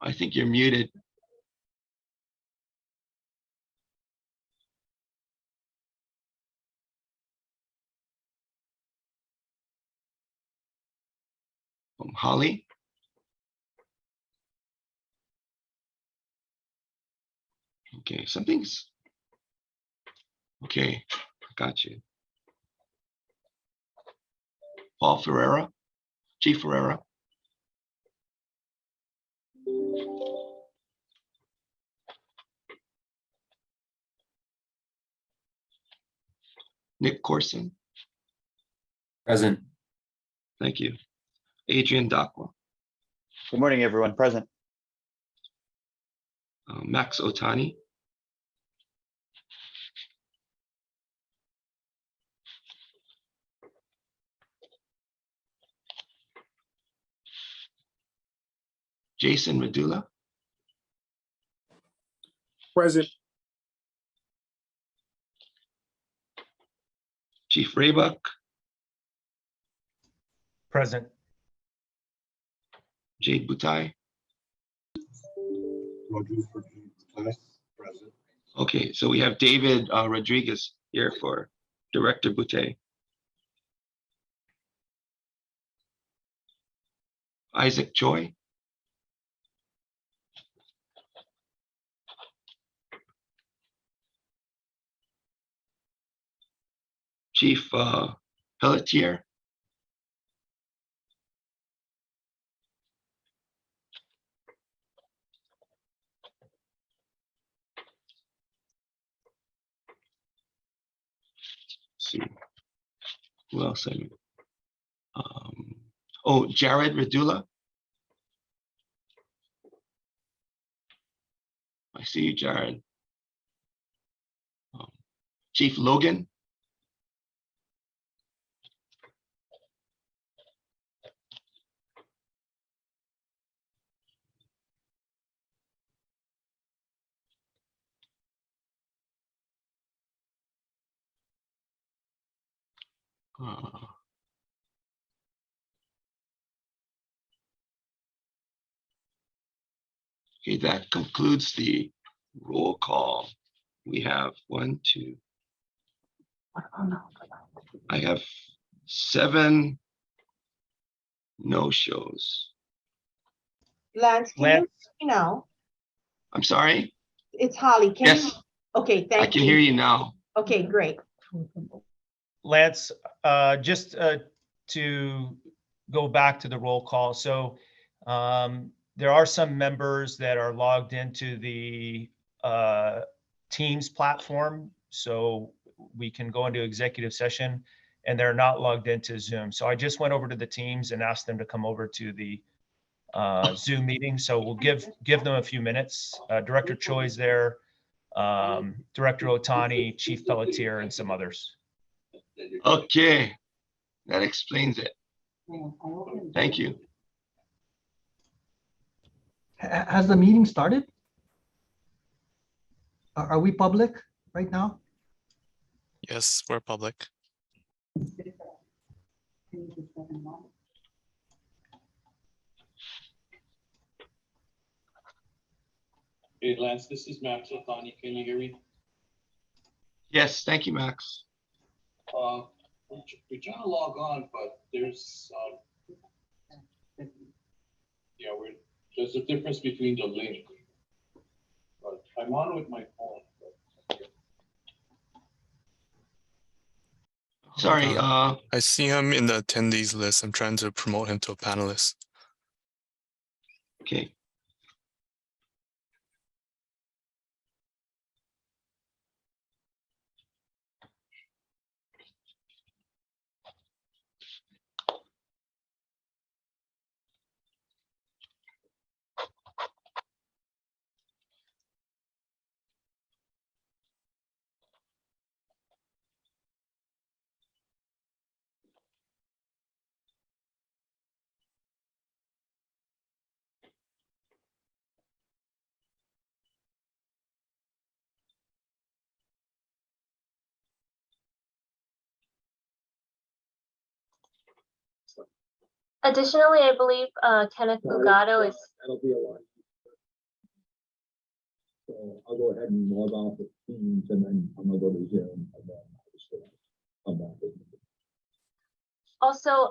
I think you're muted. Holly? Okay, something's okay. Got you. Paul Ferreira, Chief Ferreira. Nick Corson. Present. Thank you. Adrian Dakwa. Good morning, everyone. Present. Max Otani. Jason Radula. Present. Chief Raybuck. Present. Jade Butai. Present. Okay, so we have David Rodriguez here for Director Boutte. Isaac Choi. Chief Pelletier. Let's see who else I mean. Oh, Jared Radula. I see you, Jared. Chief Logan. Okay, that concludes the roll call. We have 1, 2. I have 7 no-shows. Lance, can Lance. you hear me now? I'm sorry? It's Holly. Can you? Yes, Okay, I thank can you. hear you now. Okay, great. Lance, just to go back to the roll call. So there are some members that are logged into the Teams platform, so we can go into executive session, and they're not logged into Zoom. So I just went over to the Teams and asked them to come over to the Zoom meeting. So we'll give them a few minutes. Director Choi's there, Director Otani, Chief Pelletier, and some others. Okay, that explains it. Thank you. Has the meeting started? Are we public right now? Yes, we're public. Hey, Lance, this is Max Otani. Can you hear me? Yes, thank you, Max. We're trying to log on, but there's there's a difference between the link. But I'm on with my phone. Sorry, I see him in the attendees list. I'm trying to promote him to a panelist. okay. Additionally, I believe Kenneth Bugado is. That'll be a lot. So I'll go ahead and log off the Teams and then I'm gonna go to Zoom and then I'll just come back. Also,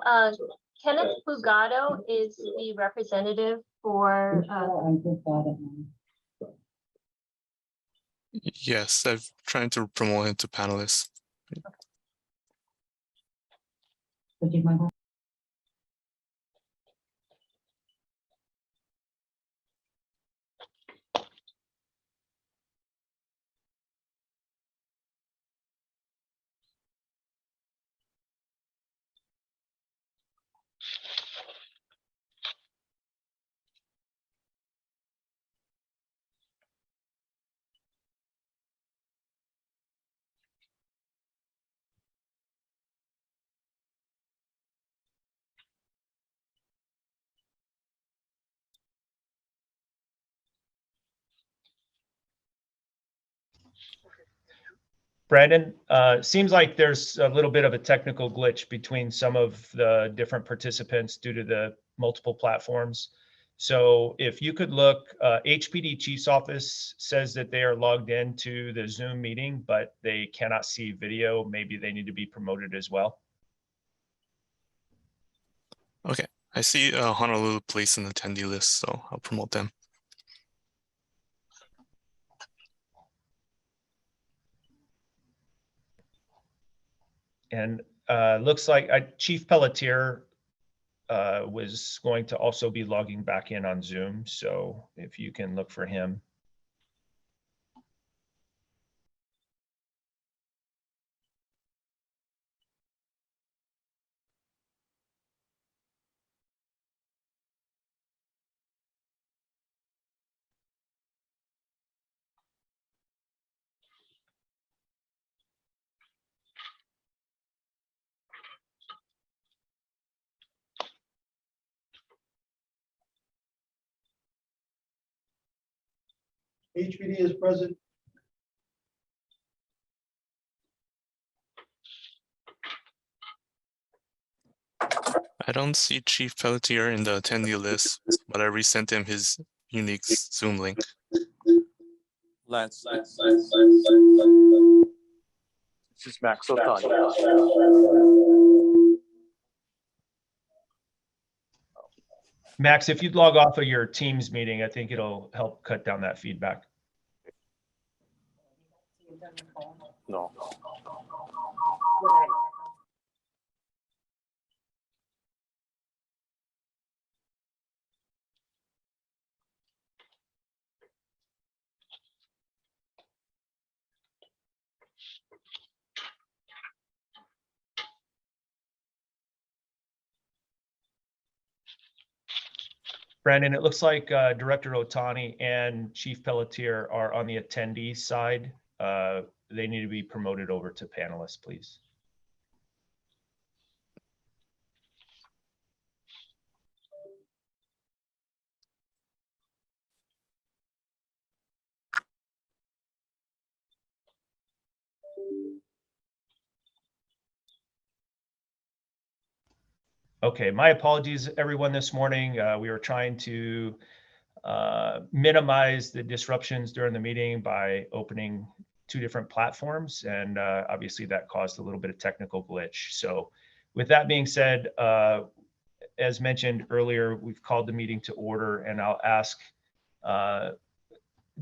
Kenneth Fugado is the representative for, Yes, I'm trying to promote him to panelist. Brandon, seems like there's a little bit of a technical glitch between some of the different participants due to the multiple platforms. So if you could look, HPD Chief's office says that they are logged into the Zoom meeting, but they cannot see video. Maybe they need to be promoted as well. Okay, I see Honolulu Police in the attendee list, so I'll promote them. And looks like Chief Pelletier was going to also be logging back in on Zoom. So if you can look for him. HPD is present. I don't see Chief Pelletier in the attendee list, but I resent him his unique Zoom link. Lance. This is Max Otani. Max, if you'd log off of your Teams meeting, I think it'll help cut down that feedback. No. Brandon, it looks like Director Otani and Chief Pelletier are on the attendee side. They need to be promoted over to panelists, please. Okay, my apologies, everyone, this morning. We were trying to minimize the disruptions during the meeting by opening two different platforms, and obviously that caused a little bit of technical glitch. So with that being said, as mentioned earlier, we've called the meeting to order, and I'll ask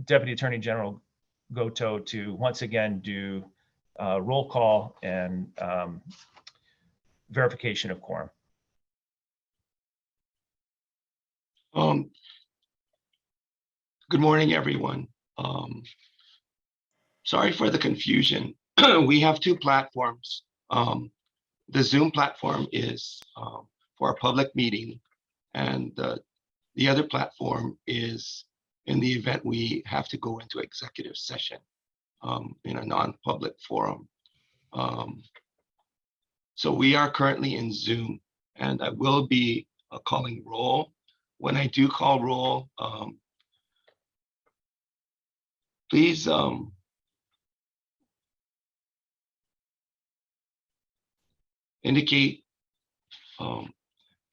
Deputy Attorney General Goto to once again do roll call and verification of quorum. Good morning, everyone. Sorry for the confusion. We have two platforms. The Zoom platform is for a public meeting, and the other platform is in the event we have to go into executive session in a non-public forum. So we are currently in Zoom, and I will be calling roll. When I do call roll, please indicate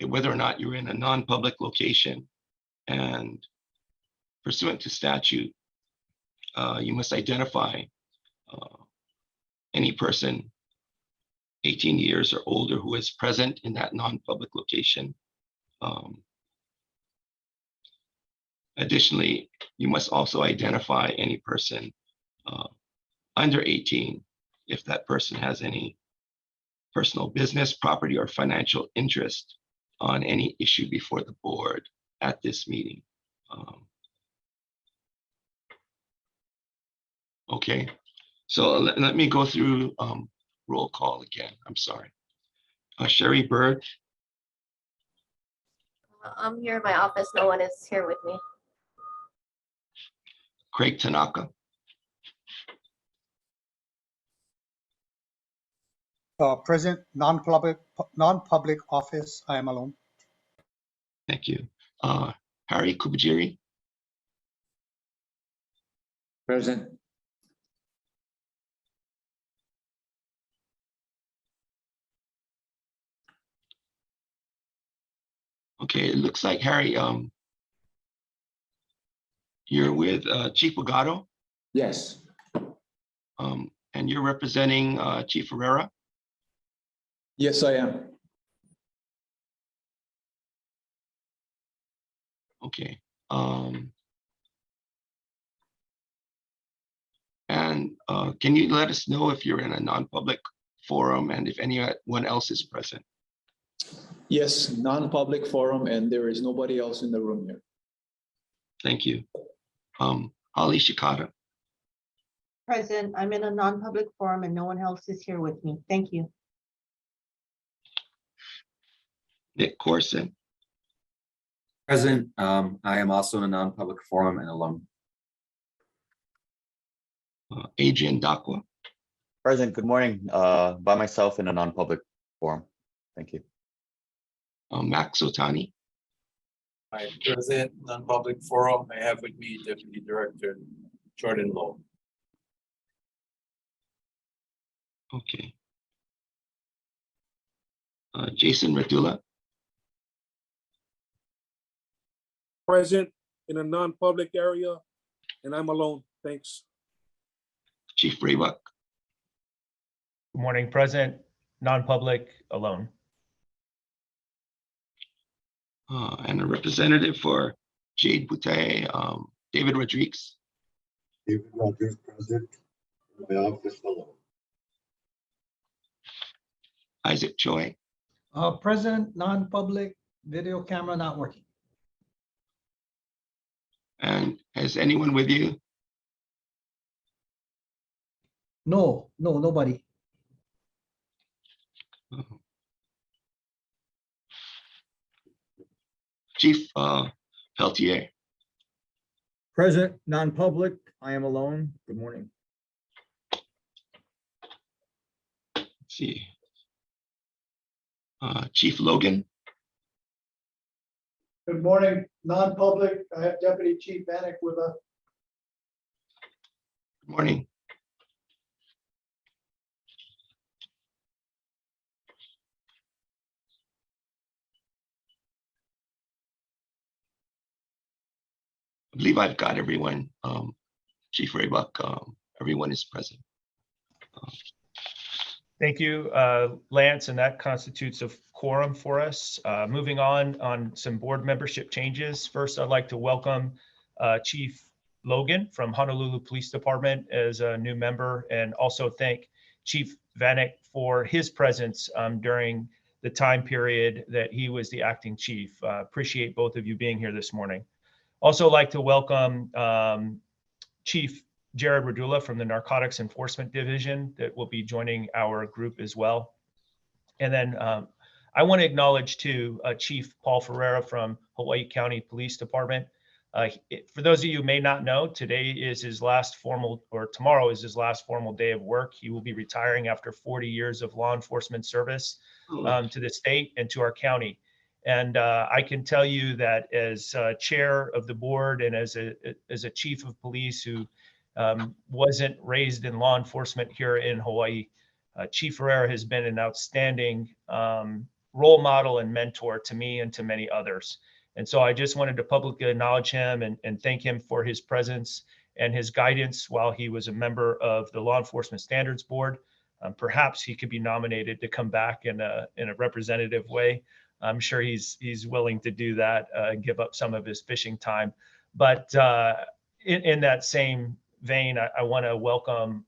whether or not you're in a non-public location, and pursuant to statute, you must identify any person 18 years or older who is present in that non-public location. Additionally, you must also identify any person under 18 if that person has any personal business, property, or financial interest on any issue before the board at this meeting. Okay, so let me go through roll call again. I'm sorry. Sherry Bird, I'm here in my office. No one is here with me. Craig Tanaka, Present, non-public office, I am alone. thank you. Harry Kubajiri, Present. okay, it looks like Harry, you're with Chief Bugado, Yes. and you're representing Chief Herrera. Yes, I am. Okay. And can you let us know if you're in a non-public forum and if anyone else is present? Yes, non-public forum, and there is nobody else in the room here. Thank you. Ali Shikata, Present, I'm in a non-public forum and no one else is here with me. Thank you. Nick Corson, Present. I am also in a non-public forum and alone. Adrian Dakwa, Present, good morning, by myself in a non-public forum. Thank you. Max Otani, I present non-public forum. I have with me Deputy Director Jordan Lowe. okay. Jason Radula, Present in a non-public area, and I'm alone. Thanks. Chief Raybuck, Good morning, present, non-public, alone. and a representative for Jade Boutte, David Rodriguez. David Rogers present. My office alone. Isaac Choi, Present, non-public, video camera not working. and has anyone with you? No, nobody. Chief Peltier, Present, non-public, I am alone. Good morning. let's see. Chief Logan, Good morning, non-public, I have Deputy Chief Bannock with us. good morning. I believe I've got everyone. Chief Raybuck, everyone is present. Thank you, Lance, and that constitutes a quorum for us. Moving on some board membership changes. First, I'd like to welcome Chief Logan from Honolulu Police Department as a new member, and also thank Chief Vanek for his presence during the time period that he was the acting chief. Appreciate both of you being here this morning. Also like to welcome Chief Jared Radula from the Narcotics Enforcement Division that will be joining our group as well. And then I want to acknowledge too Chief Paul Ferreira from Hawaii County Police Department. For those of you who may not know, today is his last formal, or tomorrow is his last formal day of work. He will be retiring after 40 years of law enforcement service to the state and to our county. And I can tell you that as chair of the board and as a chief of police who wasn't raised in law enforcement here in Hawaii, Chief Ferreira has been an outstanding role model and mentor to me and to many others. And so I just wanted to publicly acknowledge him and thank him for his presence and his guidance while he was a member of the Law Enforcement Standards Board. Perhaps he could be nominated to come back in a representative way. I'm sure he's willing to do that, give up some of his fishing time. But in that same vein, I want to welcome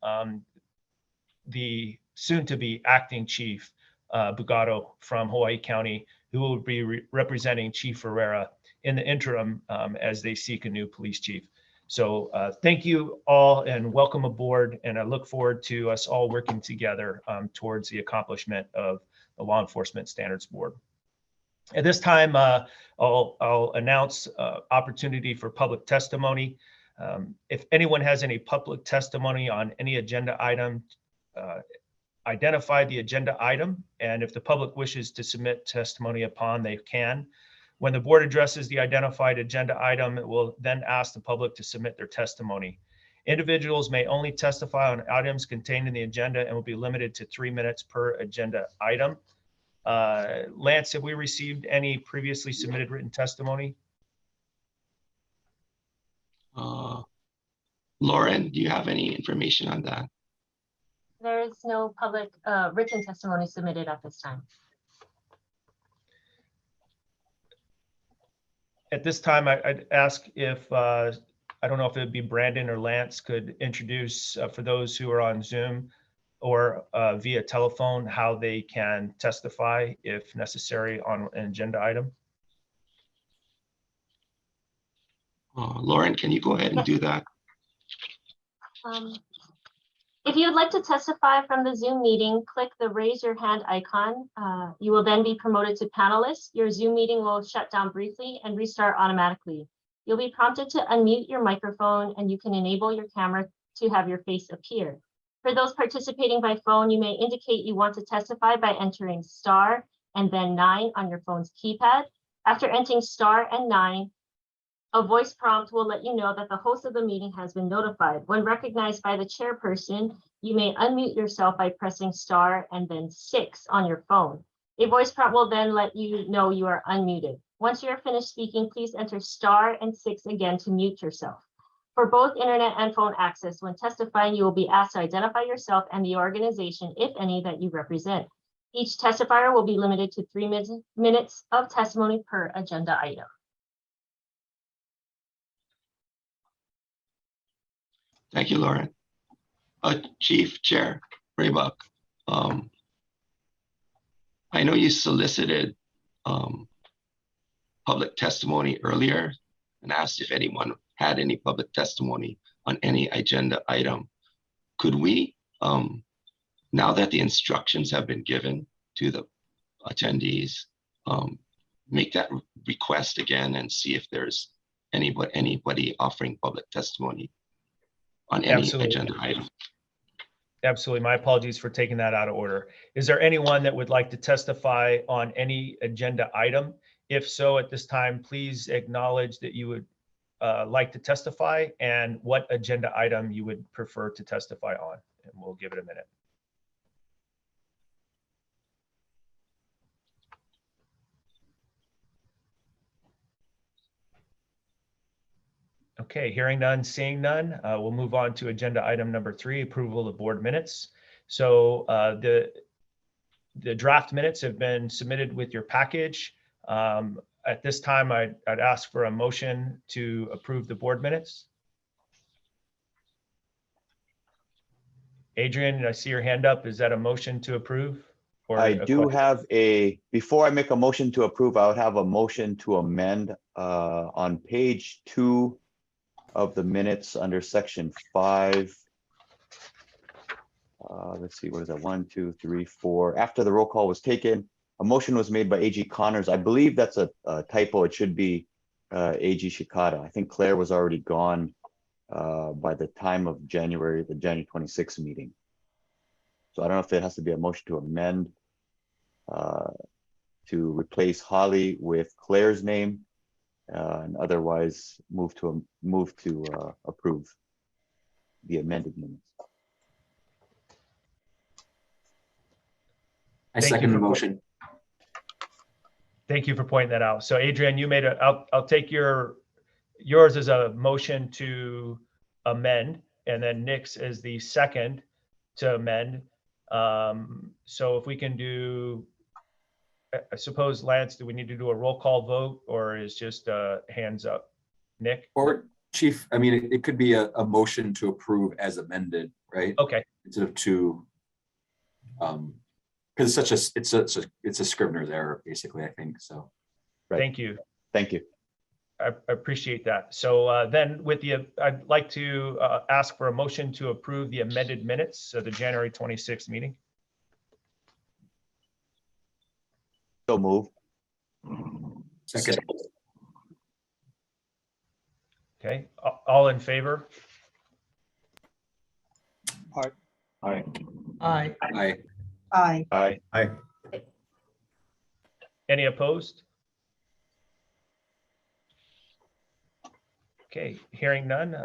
the soon-to-be acting chief, Bugado from Hawaii County, who will be representing Chief Ferreira in the interim as they seek a new police chief. So thank you all and welcome aboard. And I look forward to us all working together towards the accomplishment of the Law Enforcement Standards Board. At this time, I'll announce opportunity for public testimony. If anyone has any public testimony on any agenda item, identify the agenda item, and if the public wishes to submit testimony upon, they can. When the board addresses the identified agenda item, it will then ask the public to submit their testimony. Individuals may only testify on items contained in the agenda and will be limited to 3 minutes per agenda item. Lance, have we received any previously submitted written testimony? Lauren, do you have any information on that? There is no public written testimony submitted at this time. At this time, I'd ask if, I don't know if it'd be Brandon or Lance could introduce for those who are on Zoom or via telephone, how they can testify if necessary on an agenda item. Lauren, can you go ahead and do that? If you would like to testify from the Zoom meeting, click the raise your hand icon. You will then be promoted to panelist. Your Zoom meeting will shut down briefly and restart automatically. You'll be prompted to unmute your microphone and you can enable your camera to have your face appear. For those participating by phone, you may indicate you want to testify by entering star and then 9 on your phone's keypad. After entering star and 9, a voice prompt will let you know that the host of the meeting has been notified. When recognized by the chairperson, you may unmute yourself by pressing star and then 6 on your phone. A voice prompt will then let you know you are unmuted. Once you are finished speaking, please enter star and 6 again to mute yourself. For both internet and phone access, when testifying, you will be asked to identify yourself and the organization, if any, that you represent. Each testifier will be limited to 3 minutes of testimony per agenda item. Thank you, Lauren. Chief Chair Raybuck, I know you solicited public testimony earlier and asked if anyone had any public testimony on any agenda item. Could we, now that the instructions have been given to the attendees, make that request again and see if there's anybody offering public testimony on any agenda item? Absolutely. My apologies for taking that out of order. Is there anyone that would like to testify on any agenda item? If so, at this time, please acknowledge that you would like to testify and what agenda item you would prefer to testify on, and we'll give it a minute. Okay, hearing none, seeing none, we'll move on to agenda item number 3, approval of board minutes. So the draft minutes have been submitted with your package. At this time, I'd ask for a motion to approve the board minutes. Adrian, I see your hand up. Is that a motion to approve? Or I a do question? have before I make a motion to approve, I would have a motion to amend on page 2 of the minutes under section 5. Let's see, what is that? 1, 2, 3, 4. After the roll call was taken, a motion was made by AG Connors. I believe that's a typo. It should be AG Shikata. I think Claire was already gone by the time of the January 26th meeting. So I don't know if it has to be a motion to amend to replace Holly with Claire's name, and otherwise move to approve the amended minutes. I Thank you second the for- motion. Thank you for pointing that out. So Adrian, you made I'll take yours as a motion to amend, and then Nick's is the second to amend. So if we can do, I suppose, Lance, do we need to do a roll call vote, or is just hands up? Nick? Or Chief, I mean, it could be a motion to approve as amended, right? Okay, Instead of to, because it's a Scrivener's error, basically, I think, so. Right. thank you. Thank you. I appreciate that. So then with the, I'd like to ask for a motion to approve the amended minutes of the January 26th meeting. So move. Second. Okay, all in favor? Aye. Aye. Aye. Aye. Aye. Aye. Any opposed? Okay, hearing none,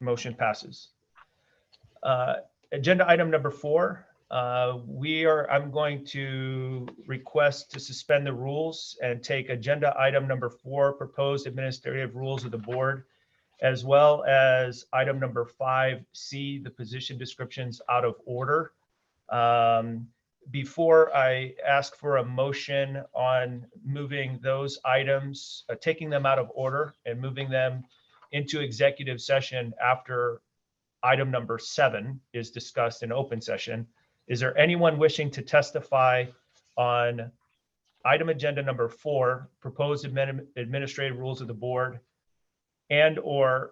motion passes. Agenda item number 4, I'm going to request to suspend the rules and take agenda item number 4, proposed administrative rules of the board, as well as item number 5C, the position descriptions, out of order. Before I ask for a motion on moving those items, taking them out of order and moving them into executive session after item number 7 is discussed in open session, is there anyone wishing to testify on item agenda number 4, proposed administrative rules of the board, and or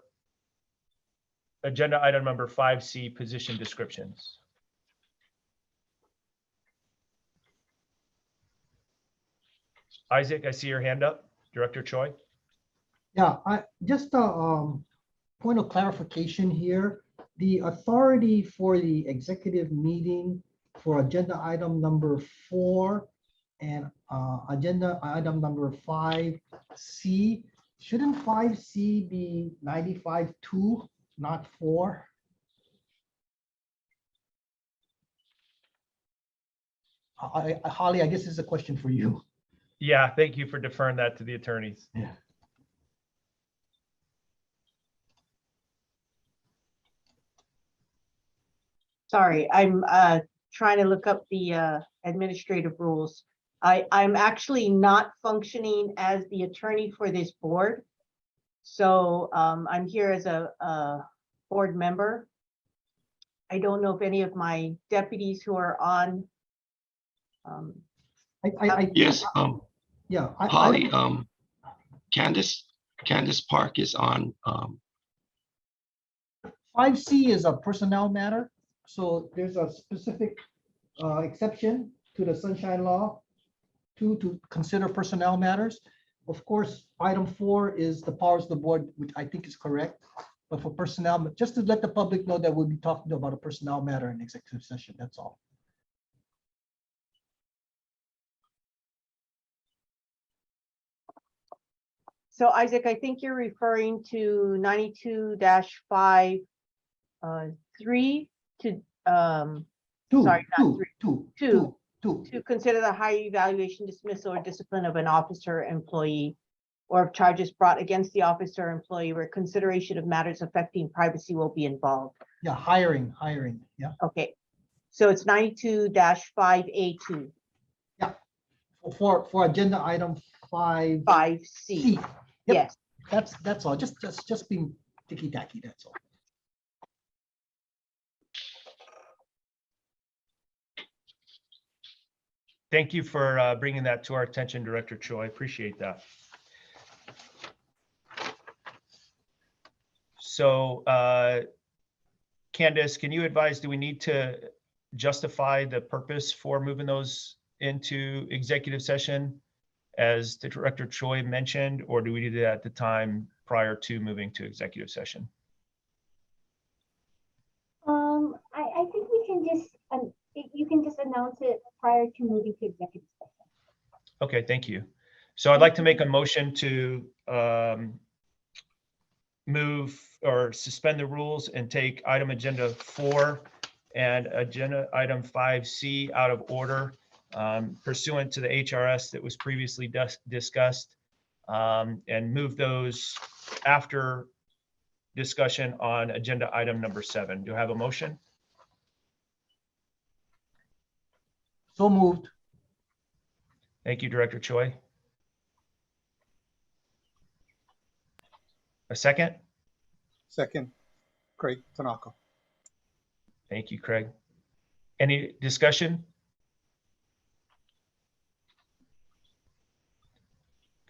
agenda item number 5C, position descriptions? Isaac, I see your hand up. Director Choi. Yeah, just a point of clarification here. The authority for the executive meeting for agenda item number 4 and agenda item number 5C, shouldn't 5C be 95-2, not 4? Holly, I guess this is a question for you. Yeah, thank you for deferring that to the attorneys. Yeah. Sorry, I'm trying to look up the administrative rules. I'm actually not functioning as the attorney for this board. So I'm here as a board member. I don't know if any of my deputies who are on. Yes, Yeah. Holly, Candace Park is on, 5C is a personnel matter, so there's a specific exception to the Sunshine Law to consider personnel matters. Of course, item 4 is the powers of the board, which I think is correct. But for personnel, just to let the public know that we'll be talking about a personnel matter in executive session, that's all. So Isaac, I think you're referring to 92-5 3 to sorry, not 3, 2 to consider the higher evaluation, dismissal, or discipline of an officer, employee, or if charges brought against the officer or employee where consideration of matters affecting privacy will be involved. Yeah, hiring, yeah. Okay, so it's 92-5A2. Yeah, for agenda item 5C. 5C. Yep. Yes. That's all. Just being ticky-tacky. That's all. Thank you for bringing that to our attention, Director Choi. Appreciate that. So, Candace, can you advise, do we need to justify the purpose for moving those into executive session as the Director Choi mentioned, or do we do that at the time prior to moving to executive session? I think we can just, you can just announce it prior to moving to executive session. Okay, thank you. So I'd like to make a motion to move or suspend the rules and take item agenda 4 and agenda item 5C out of order pursuant to the HRS that was previously discussed, and move those after discussion on agenda item number 7. Do I have a motion? So moved. Thank you, Director Choi. A second? Second, Craig Tanaka. Thank you, Craig. Any discussion?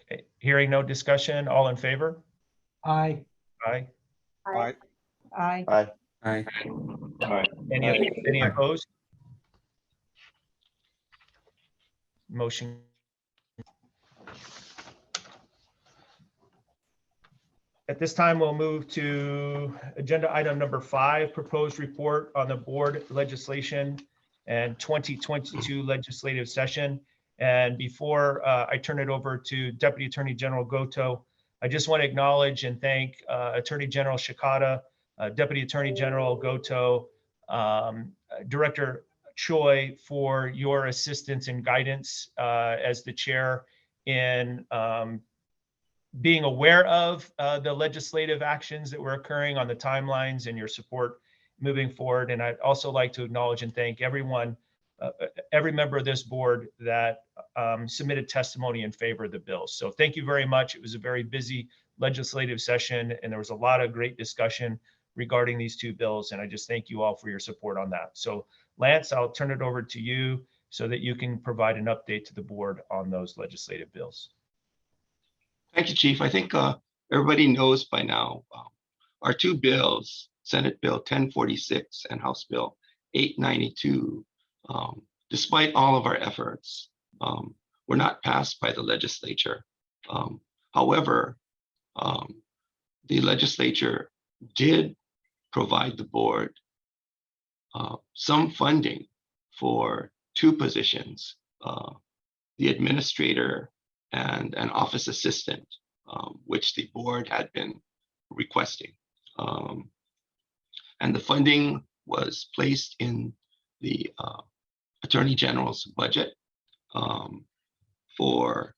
Okay, hearing no discussion, all in favor? Aye. Aye. Aye. Aye. Aye. Aye. Any opposed? Motion. At this time, we'll move to agenda item number 5, proposed report on the board legislation and 2022 legislative session. And before I turn it over to Deputy Attorney General Goto, I just want to acknowledge and thank Attorney General Shikata, Deputy Attorney General Goto, Director Choi for your assistance and guidance as the chair in being aware of the legislative actions that were occurring on the timelines and your support moving forward. And I'd also like to acknowledge and thank everyone, every member of this board that submitted testimony in favor of the bills. So thank you very much. It was a very busy legislative session and there was a lot of great discussion regarding these 2 bills. And I just thank you all for your support on that. So Lance, I'll turn it over to you so that you can provide an update to the board on those legislative bills. Thank you, Chief. I think everybody knows by now our 2 bills, Senate Bill 1046 and House Bill 892, despite all of our efforts, were not passed by the legislature. However, the legislature did provide the board some funding for 2 positions, the administrator and an office assistant, which the board had been requesting. And the funding was placed in the Attorney General's budget for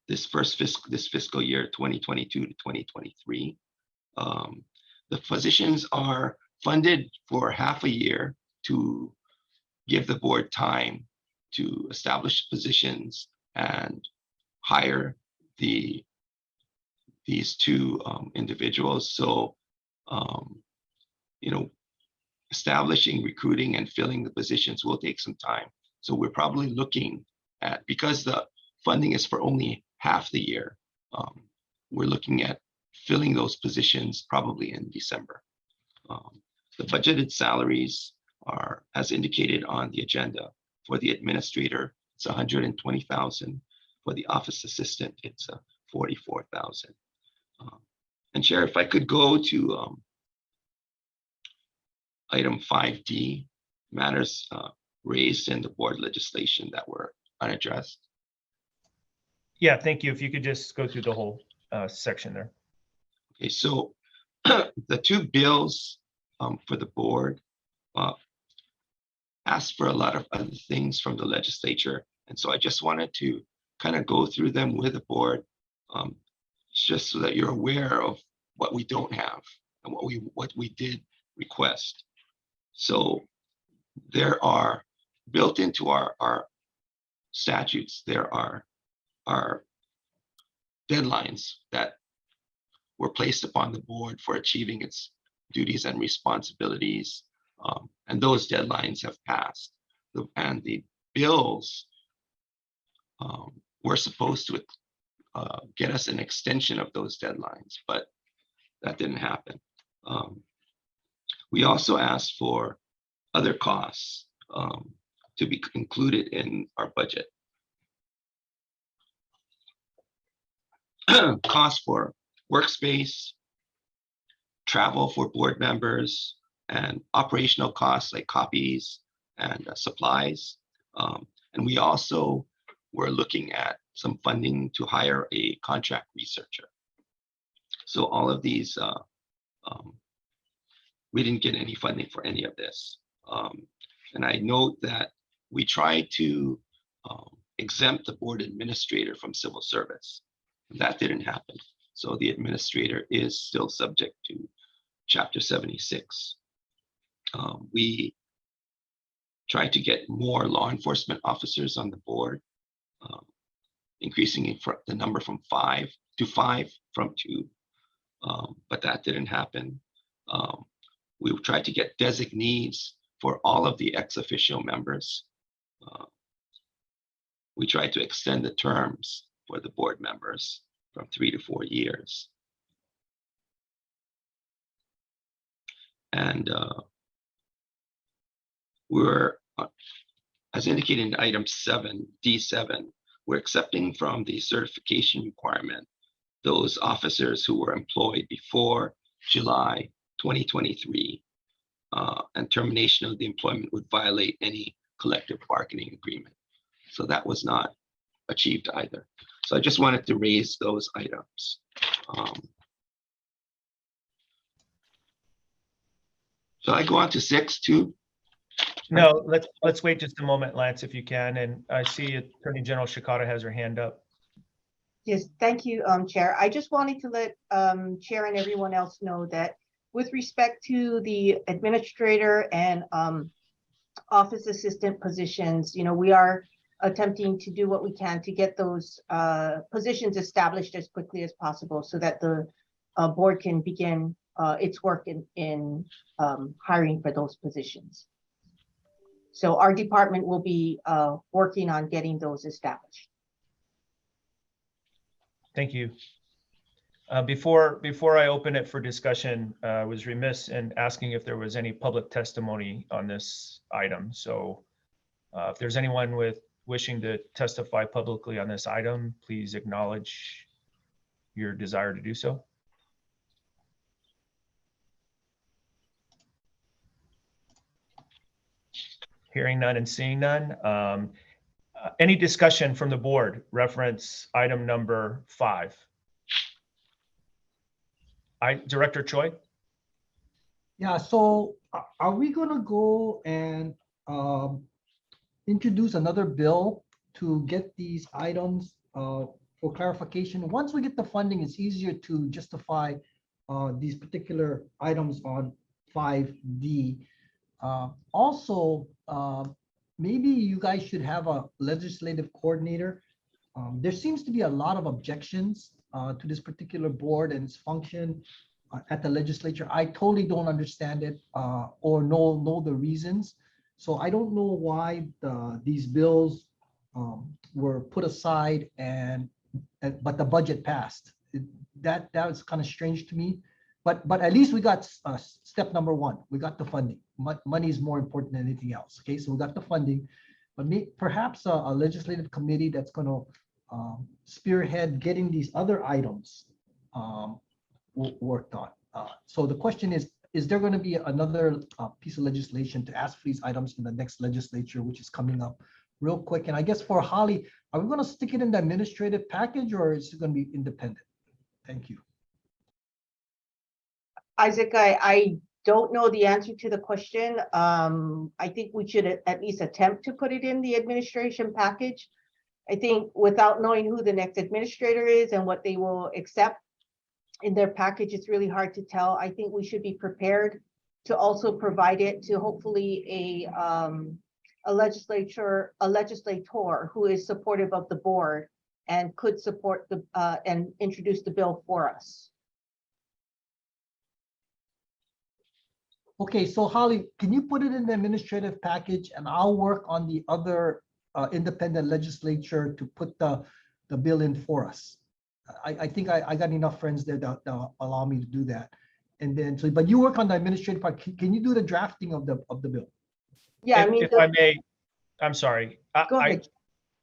this fiscal year 2022 to 2023. The positions are funded for half a year to give the board time to establish positions and hire these 2 individuals. So, establishing, recruiting, and filling the positions will take some time. So we're probably looking at, because the funding is for only half the year, we're looking at filling those positions probably in December. The budgeted salaries are, as indicated on the agenda, for the administrator, it's 120,000. For the office assistant, it's 44,000. And Chair, if I could go to item 5D, matters raised in the board legislation that were unaddressed. Yeah, thank you. If you could just go through the whole section there. Okay, so the 2 bills for the board asked for a lot of other things from the legislature. And so I just wanted to kind of go through them with the board, just so that you're aware of what we don't have and what we did request. So there are, built into our statutes, there are deadlines that were placed upon the board for achieving its duties and responsibilities. And those deadlines have passed. And the bills were supposed to get us an extension of those deadlines, but that didn't happen. We also asked for other costs to be included in our budget. Costs for workspace, travel for board members, and operational costs like copies and supplies. And we also were looking at some funding to hire a contract researcher. So all of these, we didn't get any funding for any of this. And I note that we tried to exempt the board administrator from civil service. That didn't happen. So the administrator is still subject to Chapter 76. We try to get more law enforcement officers on the board, increasing the number from 5 to 5 from 2, but that didn't happen. We tried to get designees for all of the ex officio members. We tried to extend the terms for the board members from 3 to 4 years. And we're, as indicated in item 7, D7, we're accepting from the certification requirement those officers who were employed before July 2023, and termination of the employment would violate any collective bargaining agreement. So that was not achieved either. So I just wanted to raise those items. Shall I go on to 6 too? No, let's wait just a moment, Lance, if you can. And I see Attorney General Shikata has her hand up. Yes, thank you, Chair. I just wanted to let Chair and everyone else know that with respect to the administrator and office assistant positions, you know, we are attempting to do what we can to get those positions established as quickly as possible so that the board can begin its work in hiring for those positions. So our department will be working on getting those established. Thank you. Before I open it for discussion, I was remiss in asking if there was any public testimony on this item. So if there's anyone wishing to testify publicly on this item, please acknowledge your desire to do so. Hearing none and seeing none. Any discussion from the board reference item number 5? Director Choi? Yeah, so are we gonna go and introduce another bill to get these items for clarification? Once we get the funding, it's easier to justify these particular items on 5D. Also, maybe you guys should have a legislative coordinator. There seems to be a lot of objections to this particular board and its function at the legislature. I totally don't understand it or know the reasons. So I don't know why these bills were put aside but the budget passed. That was kind of strange to me. But at least we got step number 1. We got the funding. Money is more important than anything else. Okay, so we got the funding, but perhaps a legislative committee that's going to spearhead getting these other items worked on. So the question is there going to be another piece of legislation to ask for these items in the next legislature, which is coming up real quick? And I guess for Holly, are we going to stick it in the administrative package or is it going to be independent? Thank you. Isaac, I don't know the answer to the question. I think we should at least attempt to put it in the administration package. I think without knowing who the next administrator is and what they will accept in their package, it's really hard to tell. I think we should be prepared to also provide it to hopefully a legislator who is supportive of the board and could support and introduce the bill for us. Okay, so Holly, can you put it in the administrative package and I'll work on the other independent legislature to put the bill in for us. I think I got enough friends there that allow me to do that. And then, but you work on the administrative part. Can you do the drafting of the bill? Yeah, If I may, I'm sorry. Go ahead.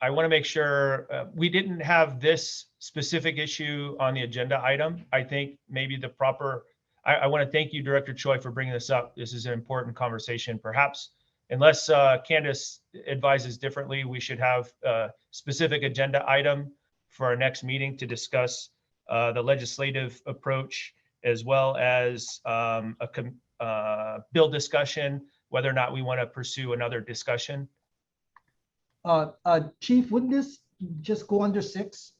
I want to make sure we didn't have this specific issue on the agenda item. I think maybe the proper, I want to thank you, Director Choi, for bringing this up. This is an important conversation. Perhaps, unless Candace advises differently, we should have a specific agenda item for our next meeting to discuss the legislative approach, as well as a bill discussion, whether or not we want to pursue another discussion. Chief, wouldn't this just go under 6?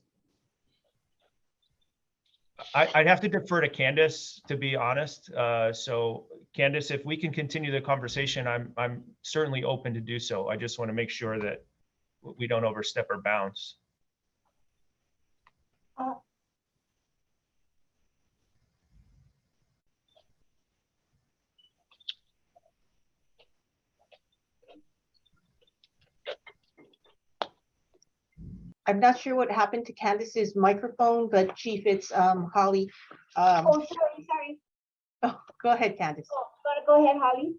I'd have to defer to Candace, to be honest. So Candace, if we can continue the conversation, I'm certainly open to do so. I just want to make sure that we don't overstep our bounds. I'm not sure what happened to Candace's microphone, but Chief, it's Holly. Oh, sorry. Oh, go ahead, Candace. Oh, go ahead, Holly.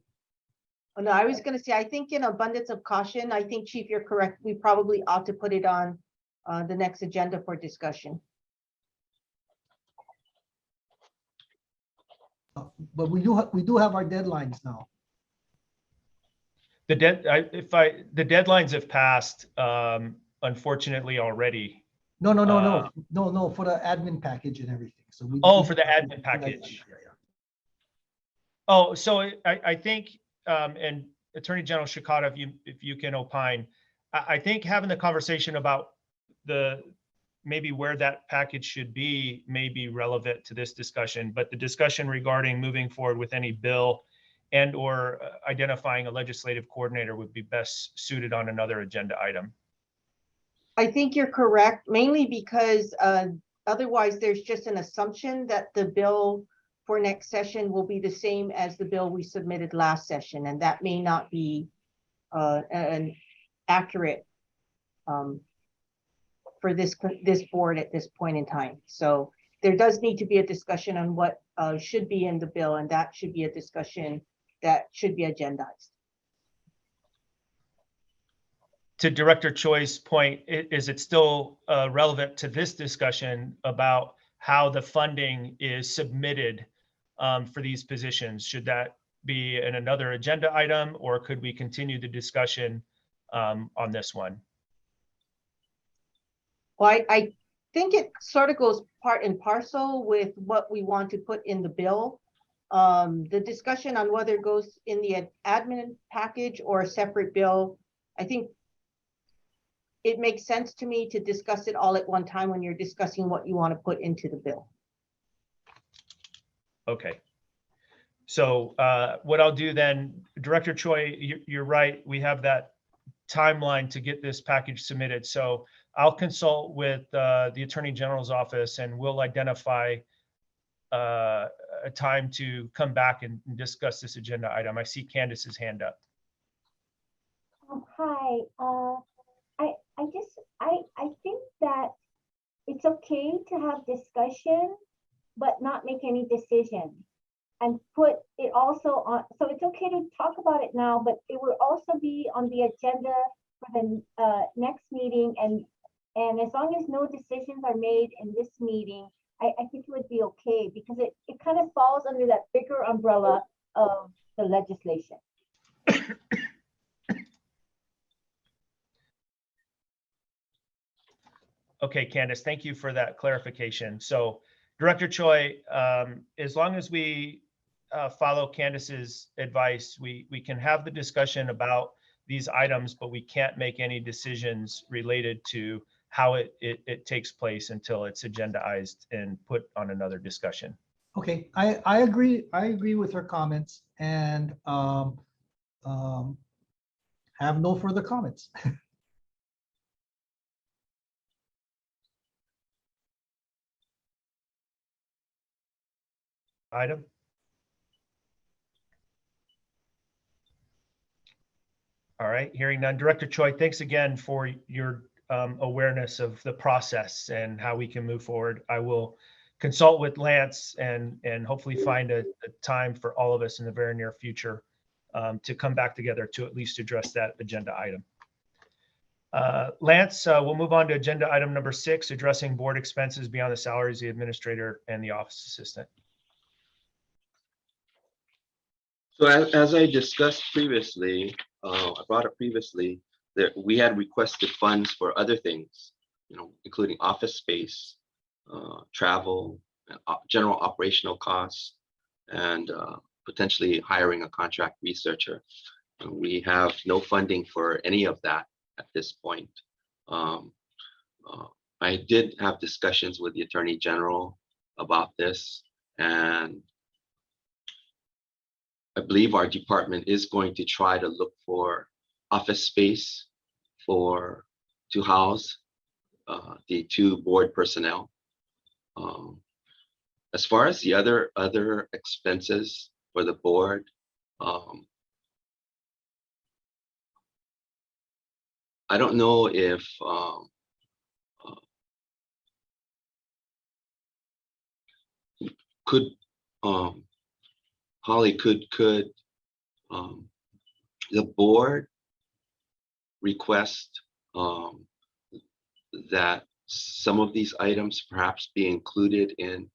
Oh, no, I was gonna say, I think in abundance of caution, I think, Chief, you're correct. We probably ought to put it on the next agenda for discussion. But we do have our deadlines now. The deadlines have passed, unfortunately already. No, for the admin package and everything. So we. Oh, for the admin package. Yeah. Oh, so I think, and Attorney General Shikata, if you can opine, I think having the conversation about maybe where that package should be may be relevant to this discussion, but the discussion regarding moving forward with any bill and or identifying a legislative coordinator would be best suited on another agenda item. I think you're correct, mainly because otherwise there's just an assumption that the bill for next session will be the same as the bill we submitted last session, and that may not be an accurate for this board at this point in time. So there does need to be a discussion on what should be in the bill, and that should be a discussion that should be agendized. To Director Choi's point, is it still relevant to this discussion about how the funding is submitted for these positions? Should that be in another agenda item, or could we continue the discussion on this one? Well, I think it sort of goes part and parcel with what we want to put in the bill. The discussion on whether it goes in the admin package or a separate bill, I think it makes sense to me to discuss it all at one time when you're discussing what you want to put into the bill. Okay. So what I'll do then, Director Choi, you're right. We have that timeline to get this package submitted. So I'll consult with the Attorney General's office, and we'll identify a time to come back and discuss this agenda item. I see Candace's hand up. Hi. I think that it's okay to have discussion, but not make any decision, and put it also on. So it's okay to talk about it now, but it will also be on the agenda for the next meeting. And as long as no decisions are made in this meeting, I think it would be okay, because it kind of falls under that bigger umbrella of the legislation. Okay, Candace, thank you for that clarification. So Director Choi, as long as we follow Candace's advice, we can have the discussion about these items, but we can't make any decisions related to how it takes place until it's agendized and put on another discussion. Okay, I agree with her comments, and have no further comments. Item. All right, hearing none. Director Choi, thanks again for your awareness of the process and how we can move forward. I will consult with Lance and hopefully find a time for all of us in the very near future to come back together to at least address that agenda item. Lance, we'll move on to agenda item number 6, addressing board expenses beyond the salaries of the administrator and the office assistant. So as I discussed previously, I brought up previously that we had requested funds for other things, including office space, travel, general operational costs, and potentially hiring a contract researcher. We have no funding for any of that at this point. I did have discussions with the Attorney General about this. And I believe our department is going to try to look for office space to house the 2 board personnel. As far as the other expenses for the board, I don't know if could Holly, could the board request that some of these items perhaps be included in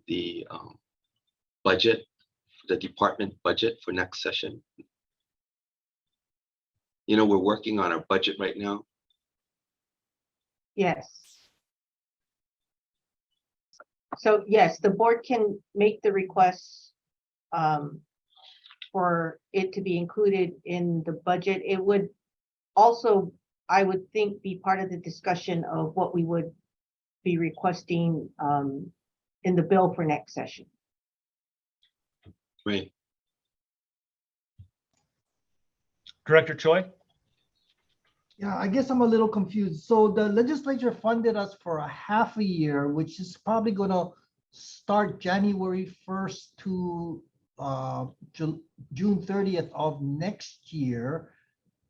the budget, the department budget for next session? You know, we're working on our budget right now. Yes. So yes, the board can make the request for it to be included in the budget. It would also, I would think, be part of the discussion of what we would be requesting in the bill for next session. Great. Director Choi? Yeah, I guess I'm a little confused. So the legislature funded us for a half a year, which is probably gonna start January 1st to June 30th of next year.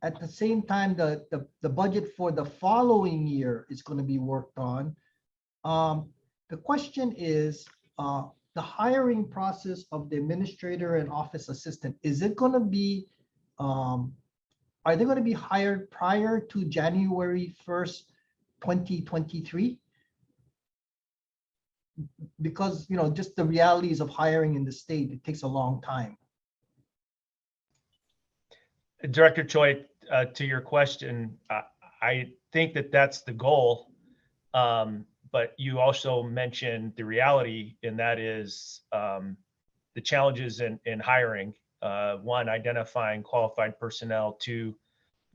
At the same time, the budget for the following year is gonna be worked on. The question is, the hiring process of the administrator and office assistant, is it gonna be, are they going to be hired prior to January 1st, 2023? Because, just the realities of hiring in the state, it takes a long time. Director Choi, to your question, I think that that's the goal. But you also mentioned the reality, and that is the challenges in hiring. 1, identifying qualified personnel, 2,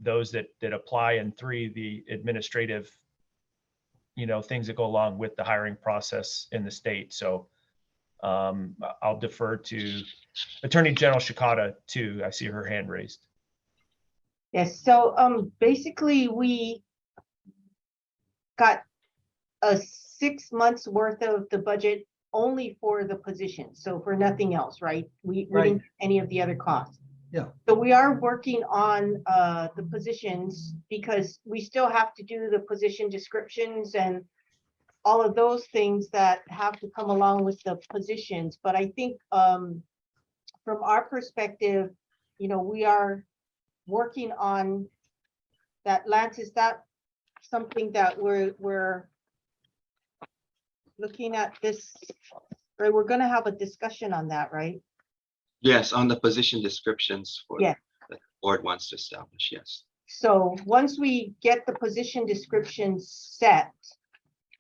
those that apply, and 3, the administrative, things that go along with the hiring process in the state. So I'll defer to Attorney General Shikata too. I see her hand raised. Yes, so basically we got a 6 months worth of the budget only for the position, so for nothing else, right? We didn't get any of the other costs. Yeah. So we are working on the positions because we still have to do the position descriptions and all of those things that have to come along with the positions. But I think from our perspective, we are working on that. Lance, is that something that we're looking at this, right? We're going to have a discussion on that, right? Yes, on the position descriptions for Yeah. the board wants to establish, yes. So once we get the position descriptions set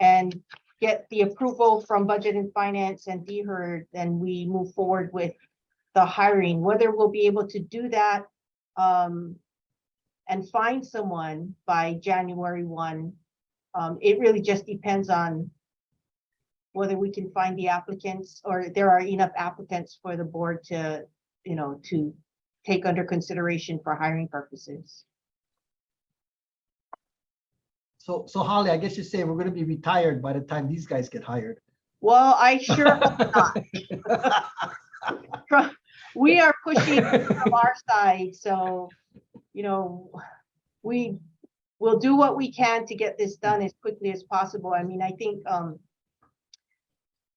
and get the approval from Budget and Finance and DHERD, then we move forward with the hiring. Whether we'll be able to do that and find someone by January 1, it really just depends on whether we can find the applicants or there are enough applicants for the board to, to take under consideration for hiring purposes. So Holly, I guess you say we're going to be retired by the time these guys get hired. Well, I sure hope not. We are pushing from our side, so, we will do what we can to get this done as quickly as possible. I mean, I think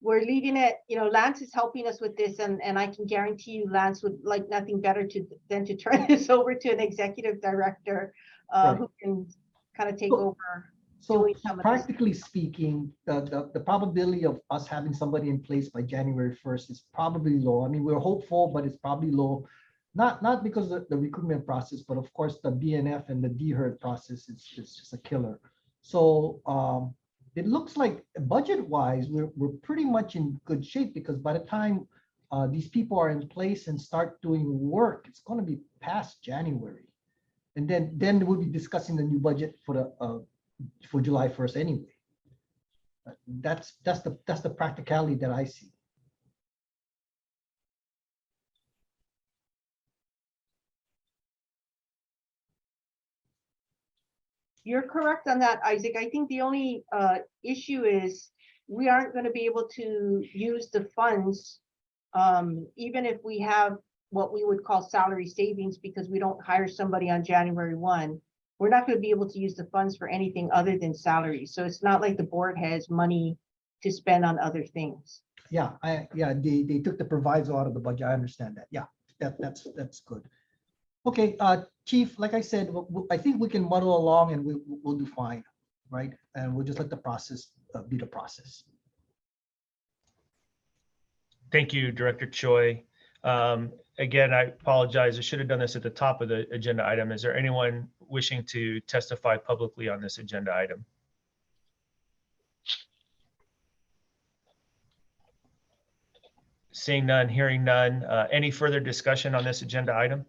we're leaving it, Lance is helping us with this, and I can guarantee you Lance would like nothing better than to turn this over to an executive director who can kind of take over. So practically speaking, the probability of us having somebody in place by January 1st is probably low. I mean, we're hopeful, but it's probably low. Not because of the recruitment process, but of course the BNF and the DHERD process is just a killer. So it looks like budget-wise, we're pretty much in good shape, because by the time these people are in place and start doing work, it's going to be past January, and then we'll be discussing the new budget for July 1st anyway. That's the practicality that I see. You're correct on that, Isaac. I think the only issue is we aren't going to be able to use the funds, even if we have what we would call salary savings, because we don't hire somebody on January 1. We're not going to be able to use the funds for anything other than salaries. So it's not like the board has money to spend on other things. Yeah, they took the proviso out of the budget. I understand that. Yeah, that's good. Okay, Chief, like I said, I think we can muddle along and we'll do fine, right? And we'll just let the process be the process. Thank you, Director Choi. Again, I apologize. I should have done this at the top of the agenda item. Is there anyone wishing to testify publicly on this agenda item? Seeing none, hearing none. Any further discussion on this agenda item?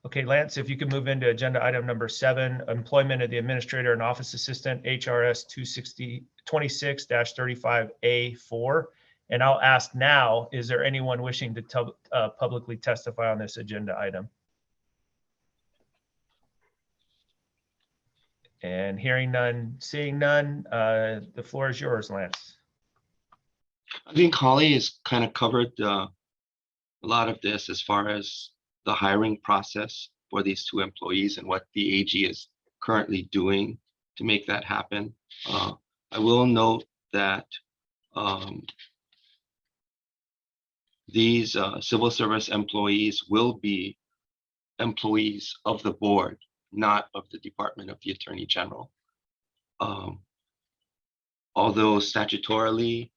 Okay, Lance, if you could move into agenda item number 7, employment of the administrator and office assistant, HRS 26-35A4. And I'll ask now, is there anyone wishing to publicly testify on this agenda item? And hearing none, seeing none, the floor is yours, Lance. I think Holly has kind of covered a lot of this as far as the hiring process for these 2 employees and what the AG is currently doing to make that happen. I will note that these civil service employees will be employees of the board, not of the Department of the Attorney General. Although statutorily,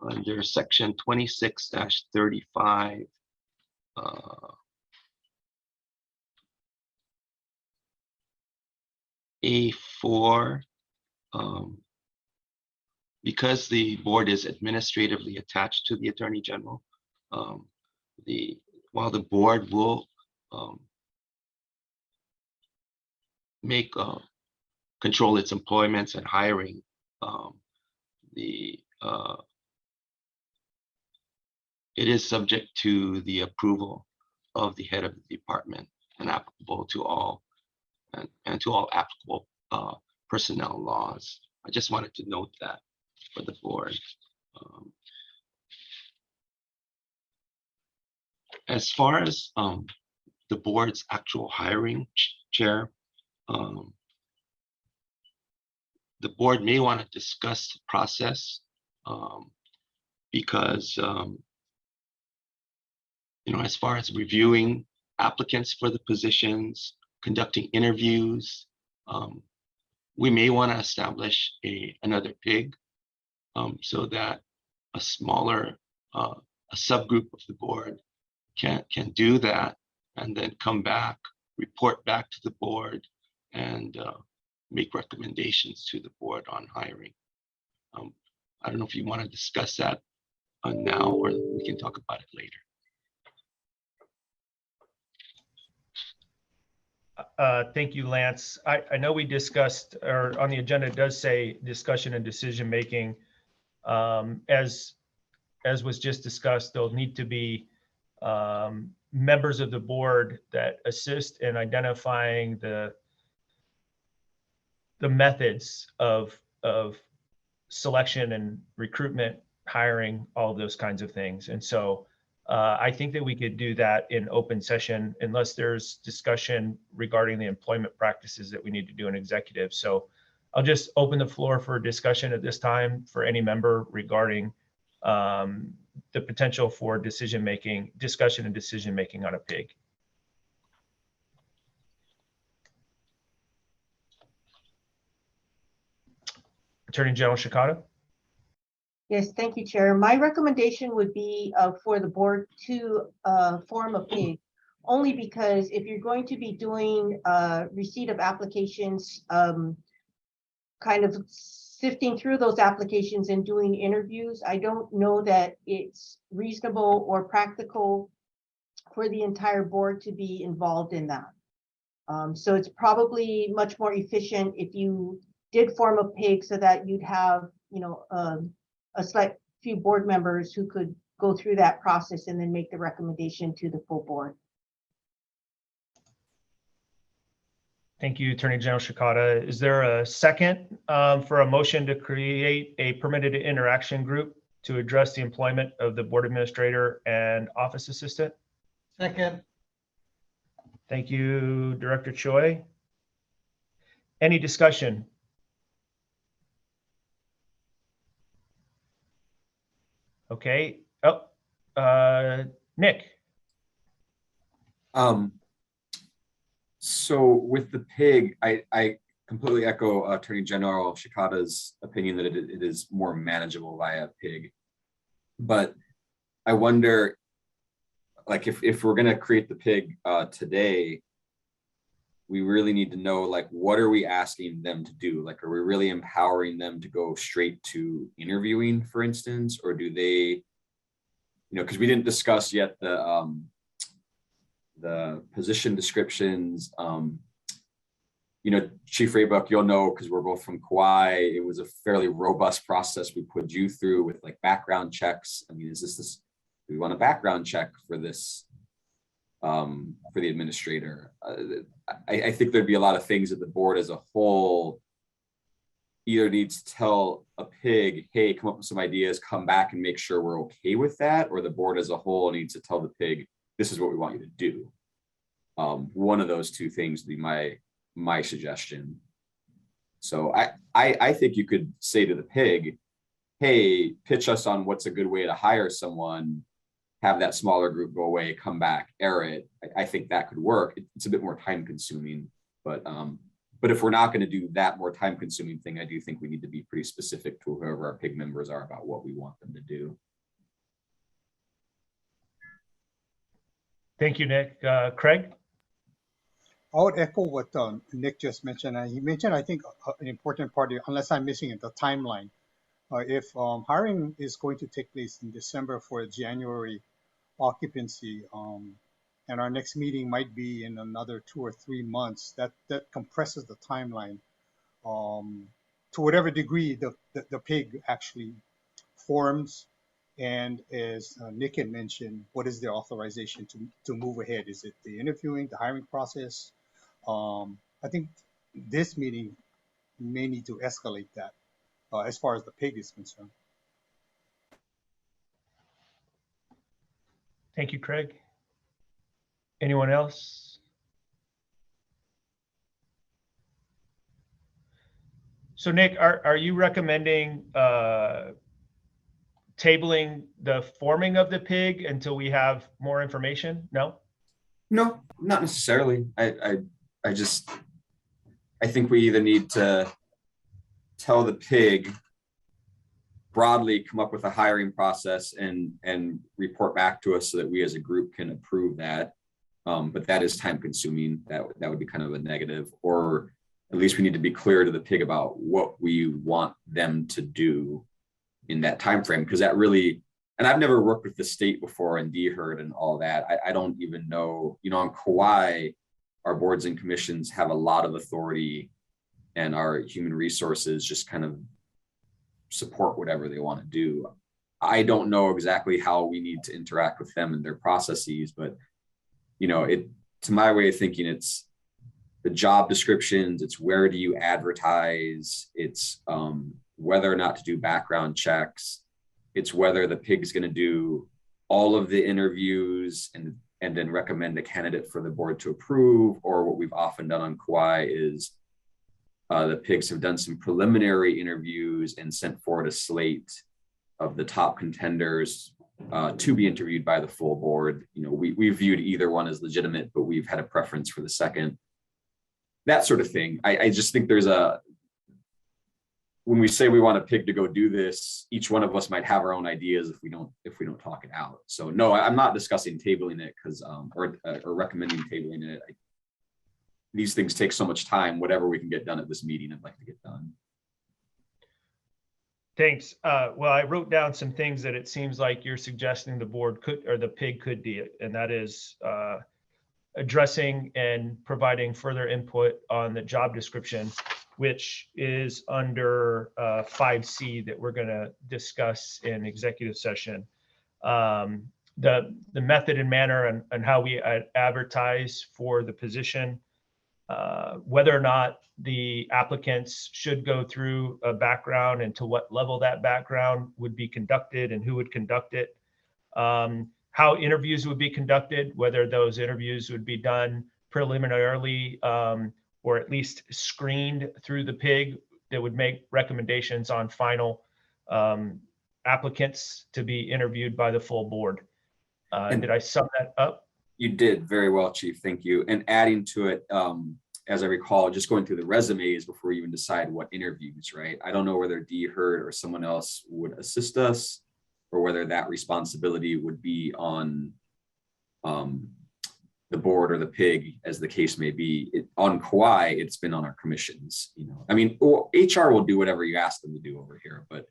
under section 26-35, A4, because the board is administratively attached to the Attorney General, while the board will control its employments and hiring, it is subject to the approval of the head of the department and applicable to all and to all applicable personnel laws. I just wanted to note that for the board. As far as the board's actual hiring, Chair, the board may want to discuss the process because as far as reviewing applicants for the positions, conducting interviews, we may want to establish another PIG so that a smaller a subgroup of the board can do that and then come back, report back to the board, and make recommendations to the board on hiring. I don't know if you want to discuss that now, or we can talk about it later. Thank you, Lance. I know we discussed, or on the agenda it does say discussion and decision making. As was just discussed, there'll need to be members of the board that assist in identifying the methods of selection and recruitment, hiring, all of those kinds of things. And so I think that we could do that in open session unless there's discussion regarding the employment practices that we need to do in executive. So I'll just open the floor for discussion at this time for any member regarding the potential for discussion and decision making on a PIG. Attorney General Shikata. Yes, thank you, Chair. My recommendation would be for the board to form a PIG, only because if you're going to be doing receipt of applications, kind of sifting through those applications and doing interviews, I don't know that it's reasonable or practical for the entire board to be involved in that. So it's probably much more efficient if you did form a PIG so that you'd have, you know, a slight few board members who could go through that process and then make the recommendation to the full board. Thank you, Attorney General Shikata. Is there a second for a motion to create a permitted interaction group to address the employment of the board administrator and office assistant? Second. Thank you, Director Choi. Any discussion? Okay. Oh, Nick. So with the PIG, I completely echo Attorney General Shikata's opinion that it is more manageable via PIG. But I wonder, like, if we're gonna create the PIG today, we really need to know, like, what are we asking them to do? Like, are we really empowering them to go straight to interviewing, for instance, or do they, you know, because we didn't discuss yet the position descriptions. You know, Chief Raybuck, you'll know, because we're both from Kauai, it was a fairly robust process we put you through with like background checks. I mean, is this do we want a background check for this, for the administrator? I think there'd be a lot of things that the board as a whole either needs to tell a PIG, hey, come up with some ideas, come back and make sure we're okay with that, or the board as a whole needs to tell the PIG, this is what we want you to do. One of those two things would be my suggestion. So I think you could say to the PIG, hey, pitch us on what's a good way to hire someone, have that smaller group go away, come back, air it. I think that could work. It's a bit more time consuming, but if we're not going to do that more time consuming thing, I do think we need to be pretty specific to whoever our PIG members are about what we want them to do. Thank you, Nick. Craig? I would echo what Nick just mentioned. He mentioned, I think, an important part, unless I'm missing it, the timeline. If hiring is going to take place in December for a January occupancy, and our next meeting might be in another 2 or 3 months, that compresses the timeline to whatever degree the PIG actually forms. And as Nick had mentioned, what is their authorization to move ahead? Is it the interviewing, the hiring process? I think this meeting may need to escalate that as far as the PIG is concerned. Thank you, Craig. Anyone else? So Nick, are you recommending tabling the forming of the PIG until we have more information? No? No, not necessarily. I think we either need to tell the PIG broadly, come up with a hiring process and report back to us so that we as a group can approve that. But that is time consuming. That would be kind of a negative, or at least we need to be clear to the PIG about what we want them to do in that time frame, because that really, and I've never worked with the state before and DHERD and all that. I don't even know, you know, on Kauai, our boards and commissions have a lot of authority, and our human resources just kind of support whatever they want to do. I don't know exactly how we need to interact with them and their processes, but you know, to my way of thinking, it's the job descriptions, it's where do you advertise, it's whether or not to do background checks, it's whether the PIG's going to do all of the interviews and then recommend a candidate for the board to approve, or what we've often done on Kauai is the PIGs have done some preliminary interviews and sent forward a slate of the top contenders to be interviewed by the full board. You know, we viewed either one as legitimate, but we've had a preference for the second. That sort of thing. I just think there's when we say we want a PIG to go do this, each one of us might have our own ideas if we don't talk it out. So no, I'm not discussing tabling it because or recommending tabling it. These things take so much time. Whatever we can get done at this meeting, I'd like to get done. Thanks. Well, I wrote down some things that it seems like you're suggesting the board could, or the PIG could do, and that is addressing and providing further input on the job description, which is under 5C that we're going to discuss in executive session. The method and manner and how we advertise for the position, whether or not the applicants should go through a background and to what level that background would be conducted and who would conduct it, how interviews would be conducted, whether those interviews would be done preliminarily or at least screened through the PIG that would make recommendations on final applicants to be interviewed by the full board. Did I sum that up? You did very well, Chief. Thank you. And adding to it, as I recall, just going through the resumes before you even decide what interviews, right? I don't know whether Dee Herd or someone else would assist us or whether that responsibility would be on the board or the PIG, as the case may be. On Kauai, it's been on our commissions. I mean, HR will do whatever you ask them to do over here, but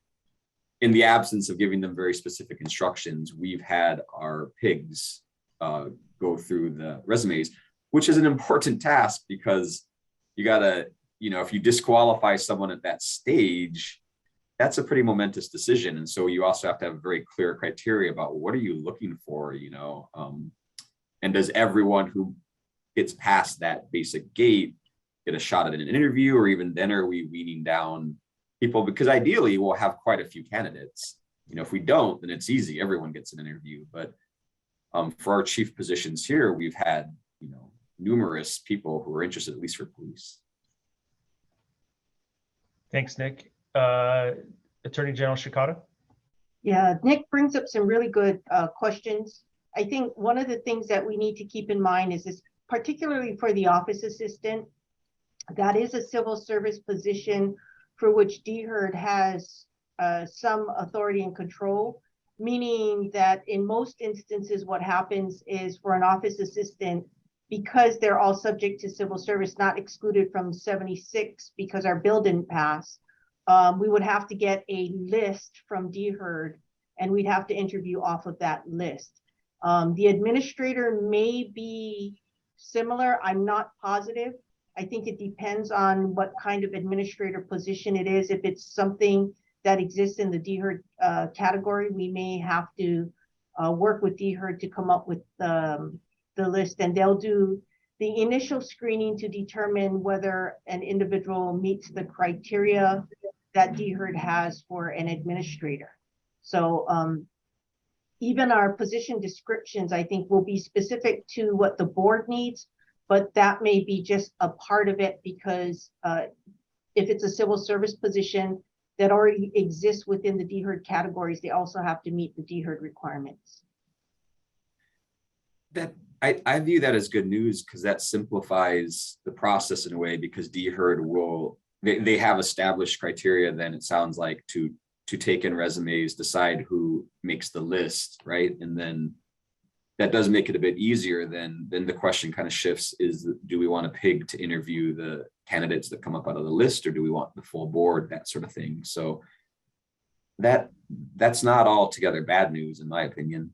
in the absence of giving them very specific instructions, we've had our PIGs go through the resumes, which is an important task because you gotta, if you disqualify someone at that stage, that's a pretty momentous decision. And so you also have to have very clear criteria about what are you looking for, and does everyone who gets past that basic gate get a shot at an interview, or even then are we weaning down people? Because ideally we'll have quite a few candidates. If we don't, then it's easy. Everyone gets an interview. But for our chief positions here, we've had, numerous people who are interested, at least for police. Thanks, Nick. Attorney General Shikata? Yeah, Nick brings up some really good questions. I think one of the things that we need to keep in mind is this, particularly for the office assistant, that is a civil service position for which Dee Herd has some authority and control, meaning that in most instances, what happens is for an office assistant, because they're all subject to civil service, not excluded from 76 because our bill didn't pass, we would have to get a list from Dee Herd and we'd have to interview off of that list. The administrator may be similar. I'm not positive. I think it depends on what kind of administrator position it is. If it's something that exists in the Dee Herd category, we may have to work with Dee Herd to come up with the list, and they'll do the initial screening to determine whether an individual meets the criteria that Dee Herd has for an administrator. So even our position descriptions, I think, will be specific to what the board needs, but that may be just a part of it because if it's a civil service position that already exists within the Dee Herd categories, they also have to meet the Dee Herd requirements. That I view that as good news because that simplifies the process in a way, because Dee Herd they have established criteria, then it sounds like, to take in resumes, decide who makes the list, right? And then that does make it a bit easier. Then the question kind of shifts, do we want a PIG to interview the candidates that come up out of the list, or do we want the full board, that sort of thing? So that's not altogether bad news, in my opinion.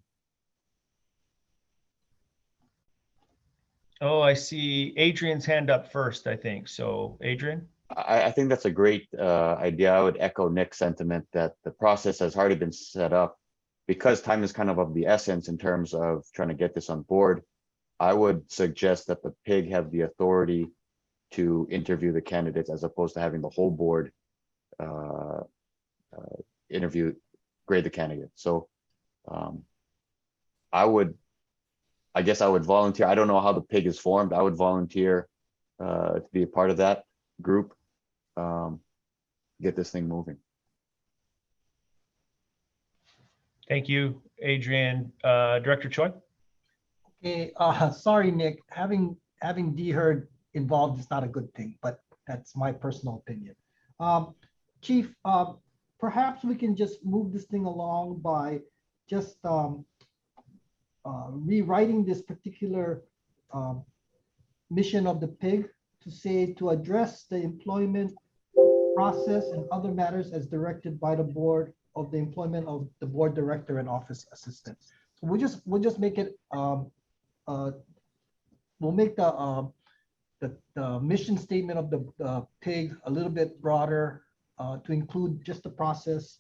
Oh, I see Adrian's hand up first, I think. So Adrian? I think that's a great idea. I would echo Nick's sentiment that the process has already been set up. Because time is kind of the essence in terms of trying to get this on board, I would suggest that the PIG have the authority to interview the candidates as opposed to having the whole board grade the candidates. So I guess I would volunteer. I don't know how the PIG is formed. I would volunteer to be a part of that group, get this thing moving. Thank you, Adrian. Director Choi? Okay, sorry, Nick, having Dee Herd involved is not a good thing, but that's my personal opinion. Chief, perhaps we can just move this thing along by just rewriting this particular mission of the PIG to say, to address the employment process and other matters as directed by the board of the employment of the board director and office assistant. So we'll just make it, we'll make the mission statement of the PIG a little bit broader to include just the process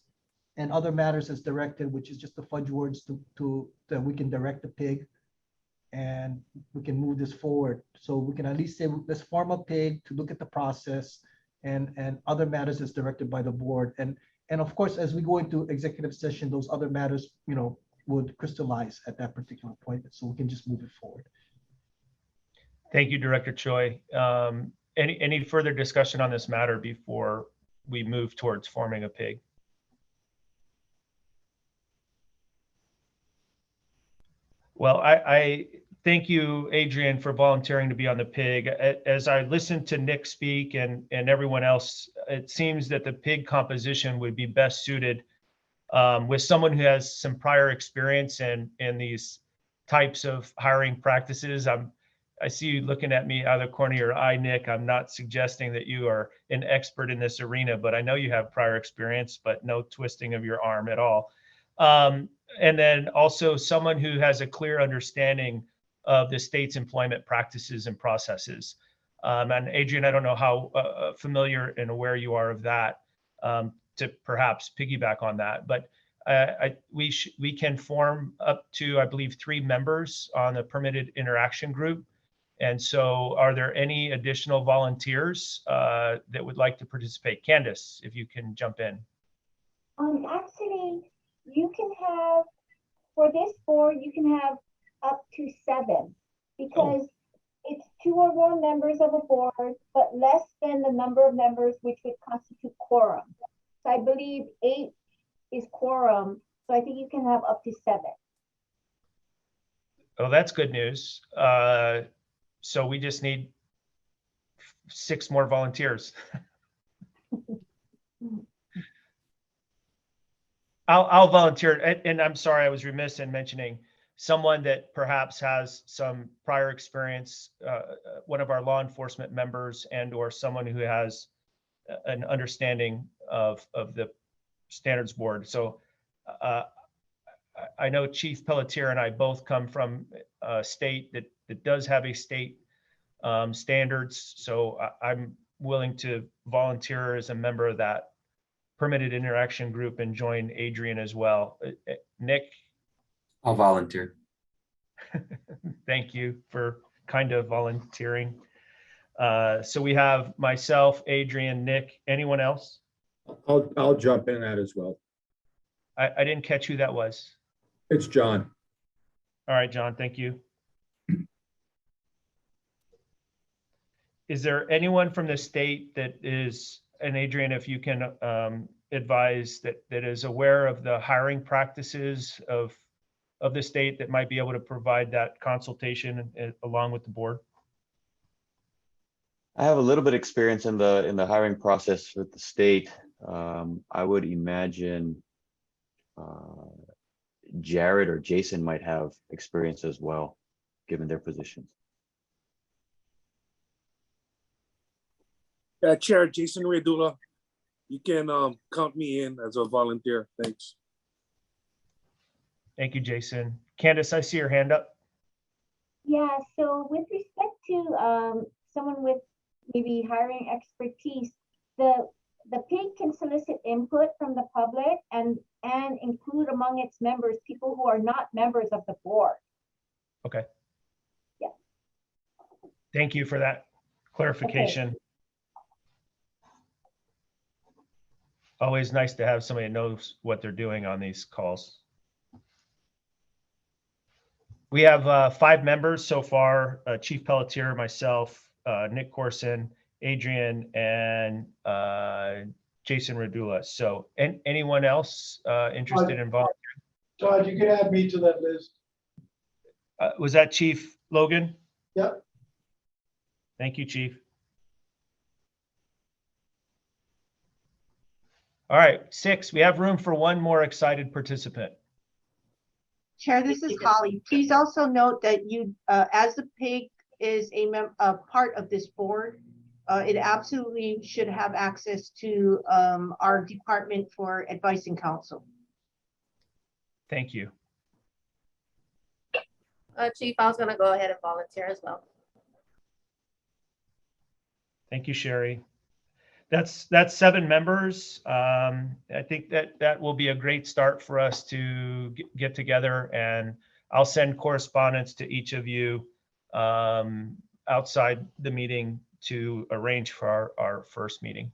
and other matters as directed, which is just the fudge words to that we can direct the PIG and we can move this forward. So we can at least say, let's form a PIG to look at the process and other matters as directed by the board. And of course, as we go into executive session, those other matters, you know, would crystallize at that particular point. So we can just move it forward. Thank you, Director Choi. Any further discussion on this matter before we move towards forming a PIG? Well, I thank you, Adrian, for volunteering to be on the PIG. As I listened to Nick speak and everyone else, it seems that the PIG composition would be best suited with someone who has some prior experience in these types of hiring practices. I see you looking at me out of the corner of your eye, Nick. I'm not suggesting that you are an expert in this arena, but I know you have prior experience, but no twisting of your arm at all. And then also someone who has a clear understanding of the state's employment practices and processes. And Adrian, I don't know how familiar and aware you are of that to perhaps piggyback on that, but we can form up to, I believe, 3 members on the permitted interaction group. And so are there any additional volunteers that would like to participate? Candace, if you can jump in. Actually, you can have, for this board, you can have up to 7 because it's 2 or more members of a board, but less than the number of members which would constitute quorum. So I believe 8 is quorum. So I think you can have up to 7. Oh, that's good news. So we just need 6 more volunteers. I'll volunteer. And I'm sorry, I was remiss in mentioning someone that perhaps has some prior experience, one of our law enforcement members and or someone who has an understanding of the standards board. So I know Chief Pelletier and I both come from a state that does have a state standards. So I'm willing to volunteer as a member of that permitted interaction group and join Adrian as well. Nick? I'll volunteer. Thank you for kind of volunteering. So we have myself, Adrian, Nick, anyone else? I'll jump in that as well. I didn't catch who that was. It's John. All right, John, thank you. Is there anyone from the state that is, and Adrian, if you can advise that is aware of the hiring practices of the state that might be able to provide that consultation along with the board? I have a little bit of experience in the hiring process with the state. I would imagine Jared or Jason might have experience as well, given their positions. Chair Jason Redula, you can count me in as a volunteer. Thanks. Thank you, Jason. Candace, I see your hand up. Yeah, so with respect to someone with maybe hiring expertise, the PIG can solicit input from the public and include among its members people who are not members of the board. Okay. Yeah. Thank you for that clarification. Okay. Always nice to have somebody who knows what they're doing on these calls. We have 5 members so far, Chief Pelletier, myself, Nick Corson, Adrian, and Jason Redula. So anyone else interested in volunteering? Todd, you can add me to that list. Was that Chief Logan? Yep. Thank you, Chief. All right, 6, we have room for one more excited participant. Chair, this is Holly. Please also note that you, as the PIG is a part of this board, it absolutely should have access to our department for advice and counsel. Thank you. Chief, I was gonna go ahead and volunteer as well. Thank you, Sherry. That's 7 members. I think that will be a great start for us to get together, and I'll send correspondence to each of you outside the meeting to arrange for our first meeting.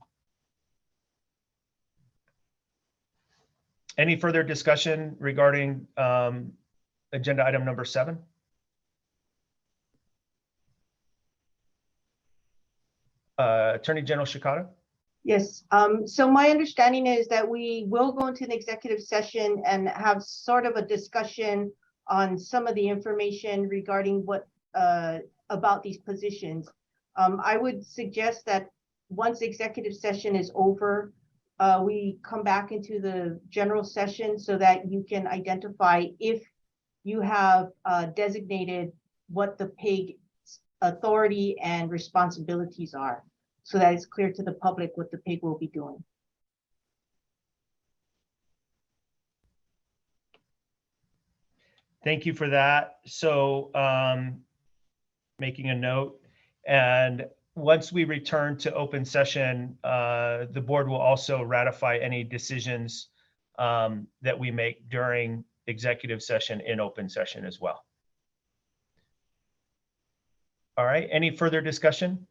Any further discussion regarding agenda item number 7? Attorney General Shikata? Yes, so my understanding is that we will go into an executive session and have sort of a discussion on some of the information regarding what about these positions. I would suggest that once executive session is over, we come back into the general session so that you can identify if you have designated what the PIG authority and responsibilities are, so that it's clear to the public what the PIG will be doing. Thank you for that. So making a note, and once we return to open session, the board will also ratify any decisions that we make during executive session in open session as well. All right, any further discussion?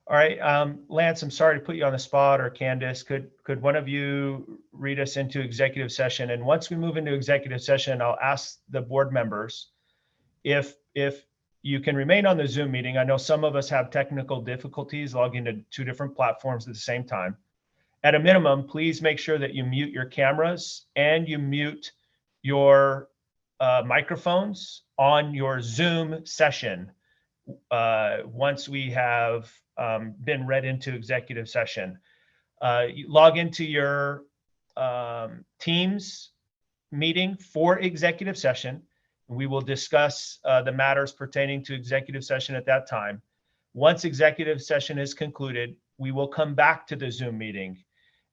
All right, Lance, I'm sorry to put you on the spot, or Candace, could one of you read us into executive session? And once we move into executive session, I'll ask the board members if you can remain on the Zoom meeting. I know some of us have technical difficulties logging to 2 different platforms at the same time. At a minimum, please make sure that you mute your cameras and you mute your microphones on your Zoom session once we have been read into executive session. You log into your Teams meeting for executive session. We will discuss the matters pertaining to executive session at that time. Once executive session is concluded, we will come back to the Zoom meeting.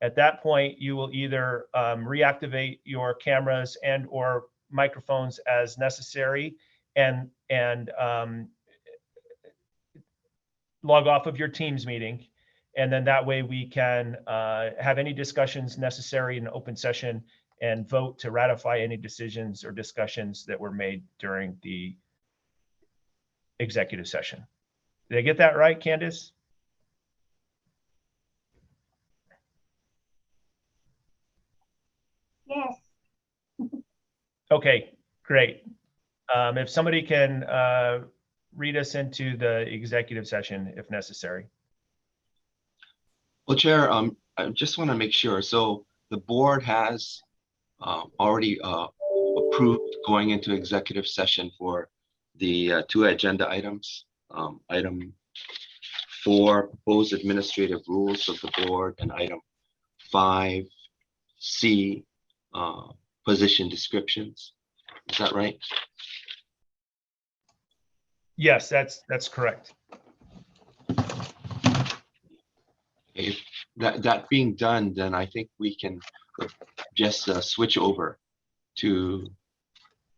At that point, you will either reactivate your cameras and or microphones as necessary and log off of your Teams meeting. And then that way we can have any discussions necessary in open session and vote to ratify any decisions or discussions that were made during the executive session. Did I get that right, Candace? Yes. Okay, great. If somebody can read us into the executive session if necessary. Well, Chair, I just want to make sure. So the board has already approved going into executive session for the 2 agenda items. Item 4, proposed administrative rules of the board, and item 5C, position descriptions. Is that right? Yes, that's correct. If that being done, then I think we can just switch over to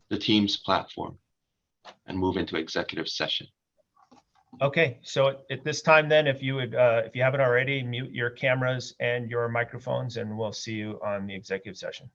the Teams platform and move into executive session. Okay, so at this time then, if you would, if you haven't already, mute your cameras and your microphones, and we'll see you on the executive session.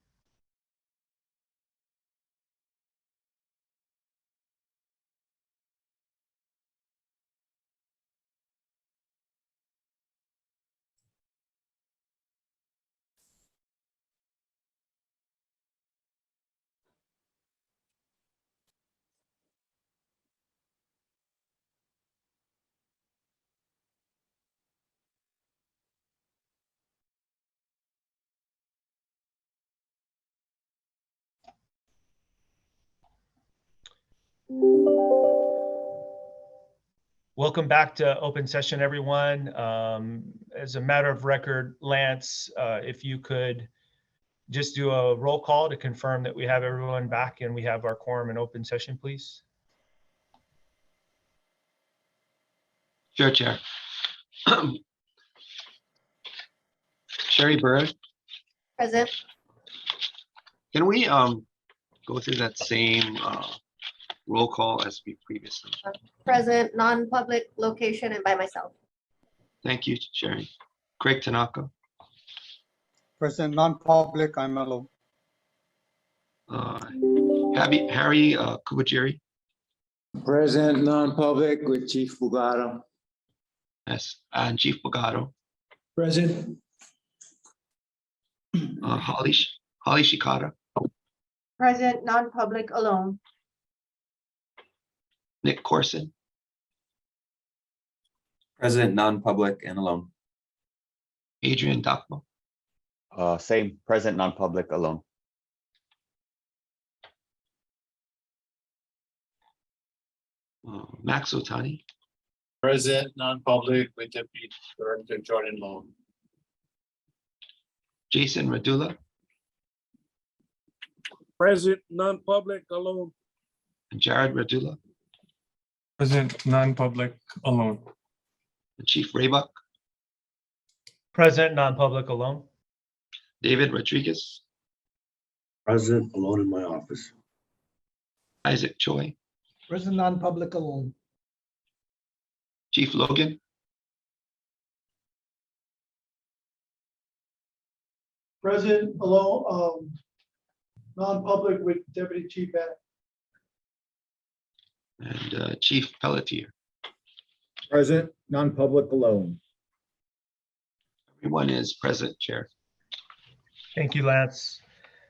Welcome back to open session, everyone. As a matter of record, Lance, if you could just do a roll call to confirm that we have everyone back and we have our quorum in open session, please. Sure, Chair. Sherry Bird, Present. can we go through that same roll call as we previously? Present, non-public location and by myself. Thank you, Sherry. Craig Tanaka, Present non-public, I'm alone. Harry Kubachiri, Present, non-public with Chief Bugaro. yes, and Chief Bogado, Present. Holly Shikata, Present, non-public, alone. Nick Corson, Present, non-public and alone. Adrian Dakmo, Same, present, non-public, alone. Max Otani, Present, non-public with Deputy Director Jordan Lowe. Jason Radula, Present, non-public, alone. and Jared Radula, Present, non-public, alone. and Chief Raybuck, Present, non-public, alone. David Rodriguez, Present, alone in my office. Isaac Choi, Present non-public alone. Chief Logan, Present alone, non-public with Deputy Chief At. and Chief Pelletier. Present, non-public alone. Everyone is present, Chair. Thank you, Lance.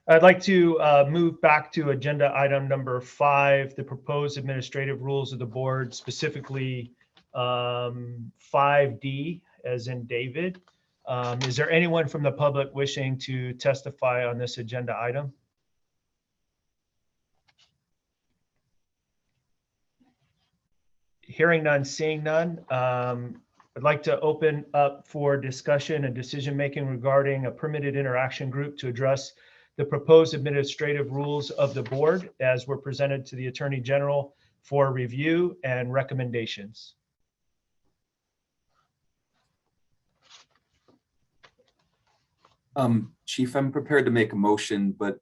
I'd like to move back to agenda item number 5, the proposed administrative rules of the board, specifically 5D, as in David. Is there anyone from the public wishing to testify on this agenda item? Hearing none, seeing none. I'd like to open up for discussion and decision-making regarding a permitted interaction group to address the proposed administrative rules of the board as were presented to the Attorney General for review and recommendations. Chief, I'm prepared to make a motion, but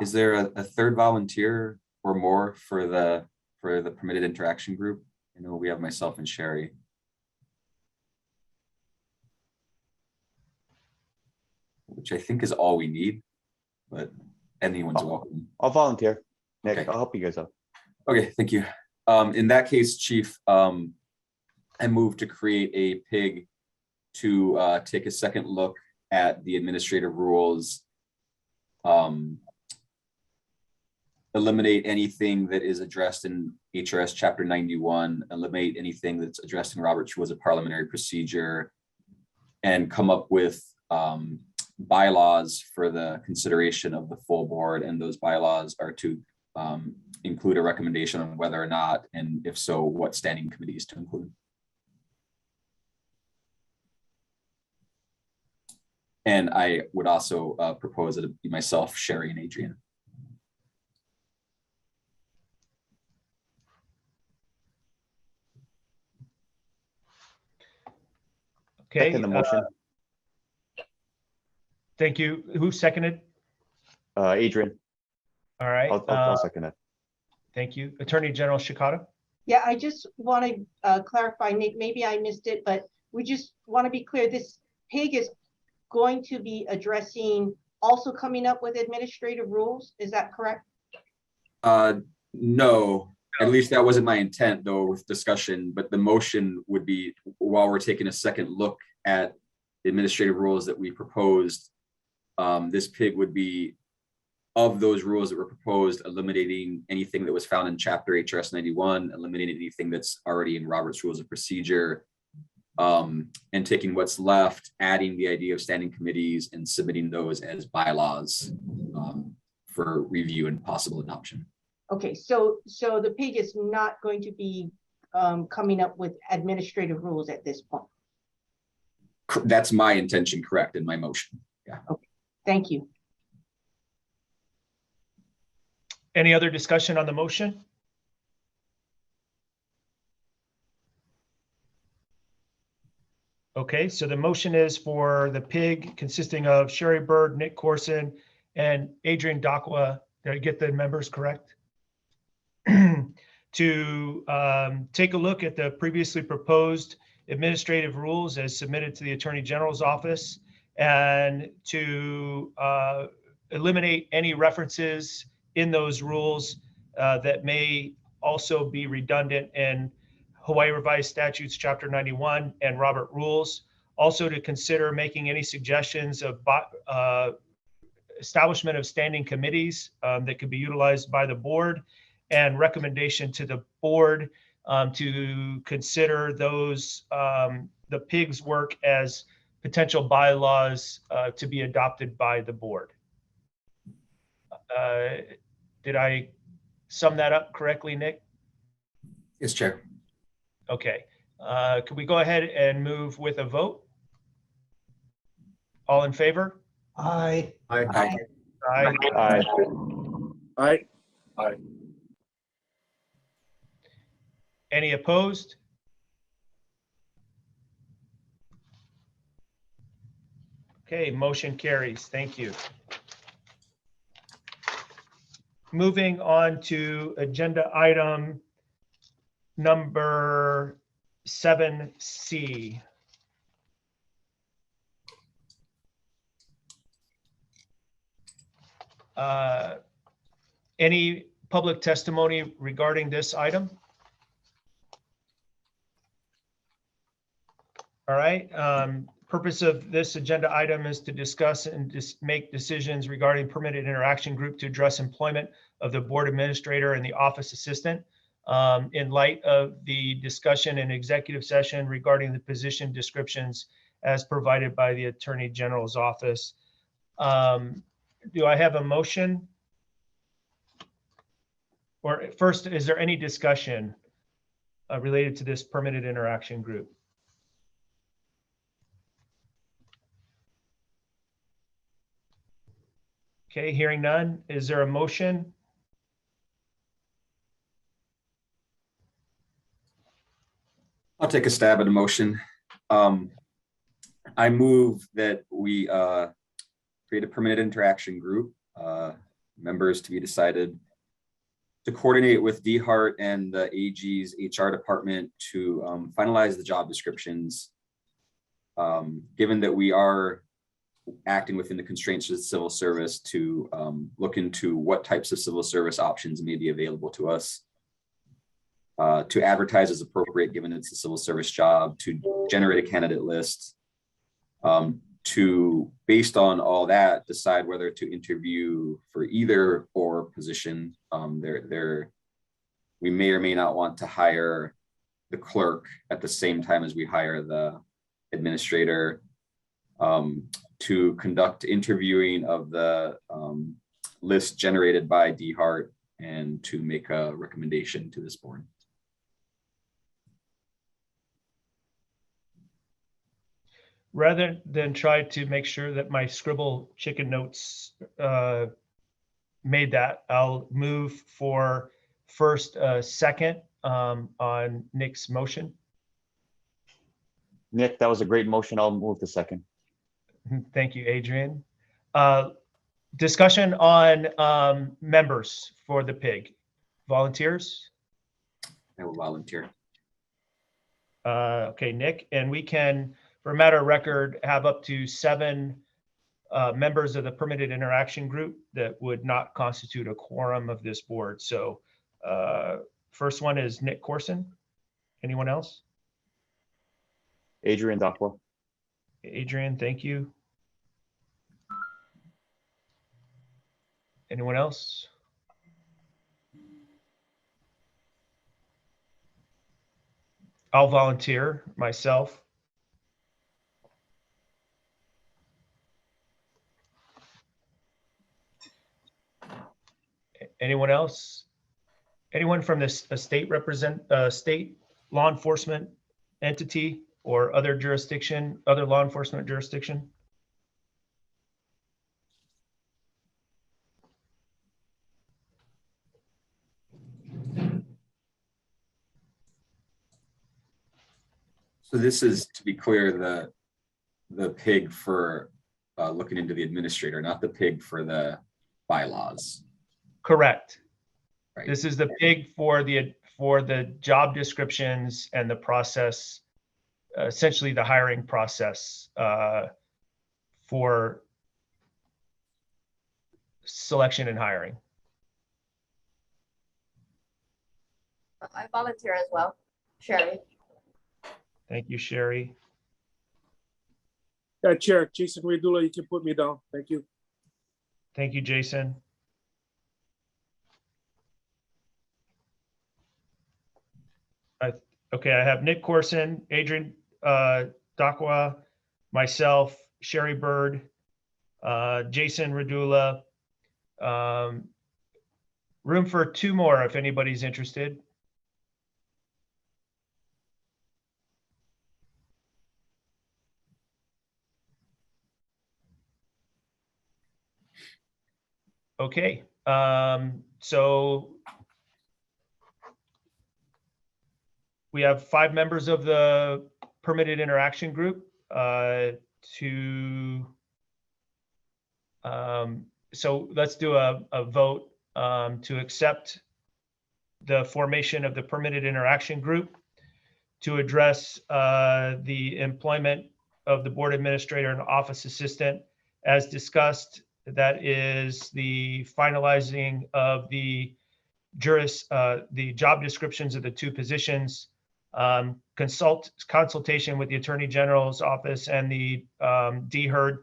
is there a third volunteer or more for the permitted interaction group? I know we have myself and Sherry. Which I think is all we need, but anyone's welcome. I'll volunteer. Nick, Okay. I'll help you guys out. Okay, thank you. In that case, Chief, I move to create a PIG to take a second look at the administrative rules. Eliminate anything that is addressed in HRS Chapter 91, eliminate anything that's addressed in Robert's Rules of Parliamentary Procedure, and come up with bylaws for the consideration of the full board. And those bylaws are to include a recommendation on whether or not, and if so, what standing committees to include. And I would also propose that it be myself, Sherry, and Adrian. Okay. Second the motion. Thank you. Who seconded? Adrian, All right. I'll second it. Thank you. Attorney General Shikata? Yeah, I just want to clarify, Nick, maybe I missed it, but we just want to be clear, this PIG is going to be addressing, also coming up with administrative rules, is that correct? No, at least that wasn't my intent though with discussion, but the motion would be, while we're taking a second look at the administrative rules that we proposed, this PIG would be of those rules that were proposed, eliminating anything that was found in Chapter HRS 91, eliminating anything that's already in Robert's Rules of Procedure, and taking what's left, adding the idea of standing committees and submitting those as bylaws for review and possible adoption. Okay, so the PIG is not going to be coming up with administrative rules at this point. That's my intention, correct, in my motion. Yeah. Okay, thank you. Any other discussion on the motion? Okay, so the motion is for the PIG consisting of Sherry Bird, Nick Corson, and Adrian Dakwa. Did I get the members correct? To take a look at the previously proposed administrative rules as submitted to the Attorney General's office and to eliminate any references in those rules that may also be redundant in Hawaii Revised Statutes, Chapter 91 and Robert Rules. Also to consider making any suggestions of establishment of standing committees that could be utilized by the board, and recommendation to the board to consider those, the PIG's work as potential bylaws to be adopted by the board. Did I sum that up correctly, Nick? Yes, Chair. Okay. Could we go ahead and move with a vote? All in favor? Aye. Aye. Aye. Aye. Aye. Aye. Any opposed? Okay, motion carries. Thank you. Moving on to agenda item number 7C. Any public testimony regarding this item? All right. Purpose of this agenda item is to discuss and make decisions regarding permitted interaction group to address employment of the board administrator and the office assistant in light of the discussion in executive session regarding the position descriptions as provided by the Attorney General's office. Do I have a motion? Or first, is there any discussion related to this permitted interaction group? Okay, hearing none. Is there a motion? I'll take a stab at a motion. I move that we create a permanent interaction group, members to be decided, to coordinate with DeHart and the AG's HR department to finalize the job descriptions. Given that we are acting within the constraints of the civil service, to look into what types of civil service options may be available to us, to advertise as appropriate, given it's a civil service job, to generate a candidate list, to, based on all that, decide whether to interview for either or position. We may or may not want to hire the clerk at the same time as we hire the administrator, to conduct interviewing of the list generated by DeHart, and to make a recommendation to this board. Rather than try to make sure that my scribble chicken notes made that, I'll move for first, second on Nick's motion. Nick, that was a great motion. I'll move to second. Thank you, Adrian. Discussion on members for the PIG. Volunteers? I will volunteer. Okay, Nick, and we can, for a matter of record, have up to 7 members of the permitted interaction group that would not constitute a quorum of this board. So first one is Nick Corson. Anyone else? Adrian Dakwa. Adrian, thank you. Anyone else? I'll volunteer myself. Anyone else? Anyone from this state state law enforcement entity or other jurisdiction, other law enforcement jurisdiction? So this is, to be clear, the pig for looking into the administrator, not the pig for the bylaws. Correct. Right. This is the pig for the job descriptions and the process, essentially the hiring process for selection and hiring. I volunteer as well. Sherry. Thank you, Sherry. Yeah, Chair, Jason Redula, you can put me down. Thank you. Thank you, Jason. Okay, I have Nick Corson, Adrian Dakwa, myself, Sherry Bird, Jason Redula. Room for 2 more if anybody's interested. Okay, so we have 5 members of the permitted interaction group so let's do a vote to accept the formation of the permitted interaction group to address the employment of the board administrator and office assistant as discussed. That is the finalizing of the job descriptions of the 2 positions, consultation with the Attorney General's office and the DHERD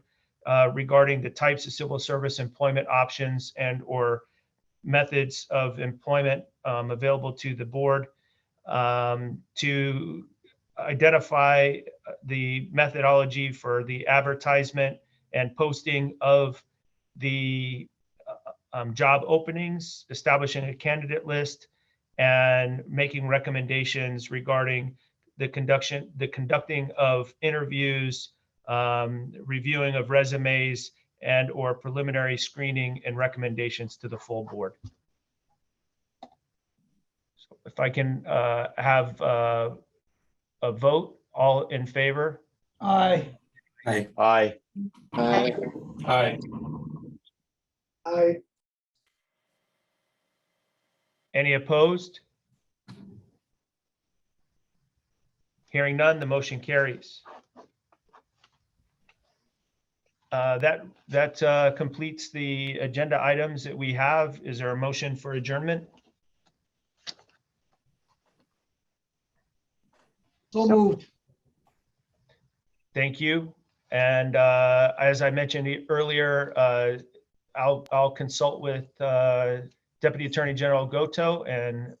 regarding the types of civil service employment options and or methods of employment available to the board, to identify the methodology for the advertisement and posting of the job openings, establishing a candidate list, and making recommendations regarding the conducting of interviews, reviewing of resumes, and or preliminary screening and recommendations to the full board. So if I can have a vote, all in favor? Aye. Aye. Aye. Aye. Aye. Aye. Any opposed? Hearing none, the motion carries. That completes the agenda items that we have. Is there a motion for adjournment? So moved. Thank you. And as I mentioned earlier, I'll consult with Deputy Attorney General Goto, and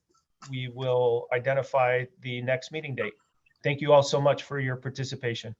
we will identify the next meeting date. Thank you all so much for your participation.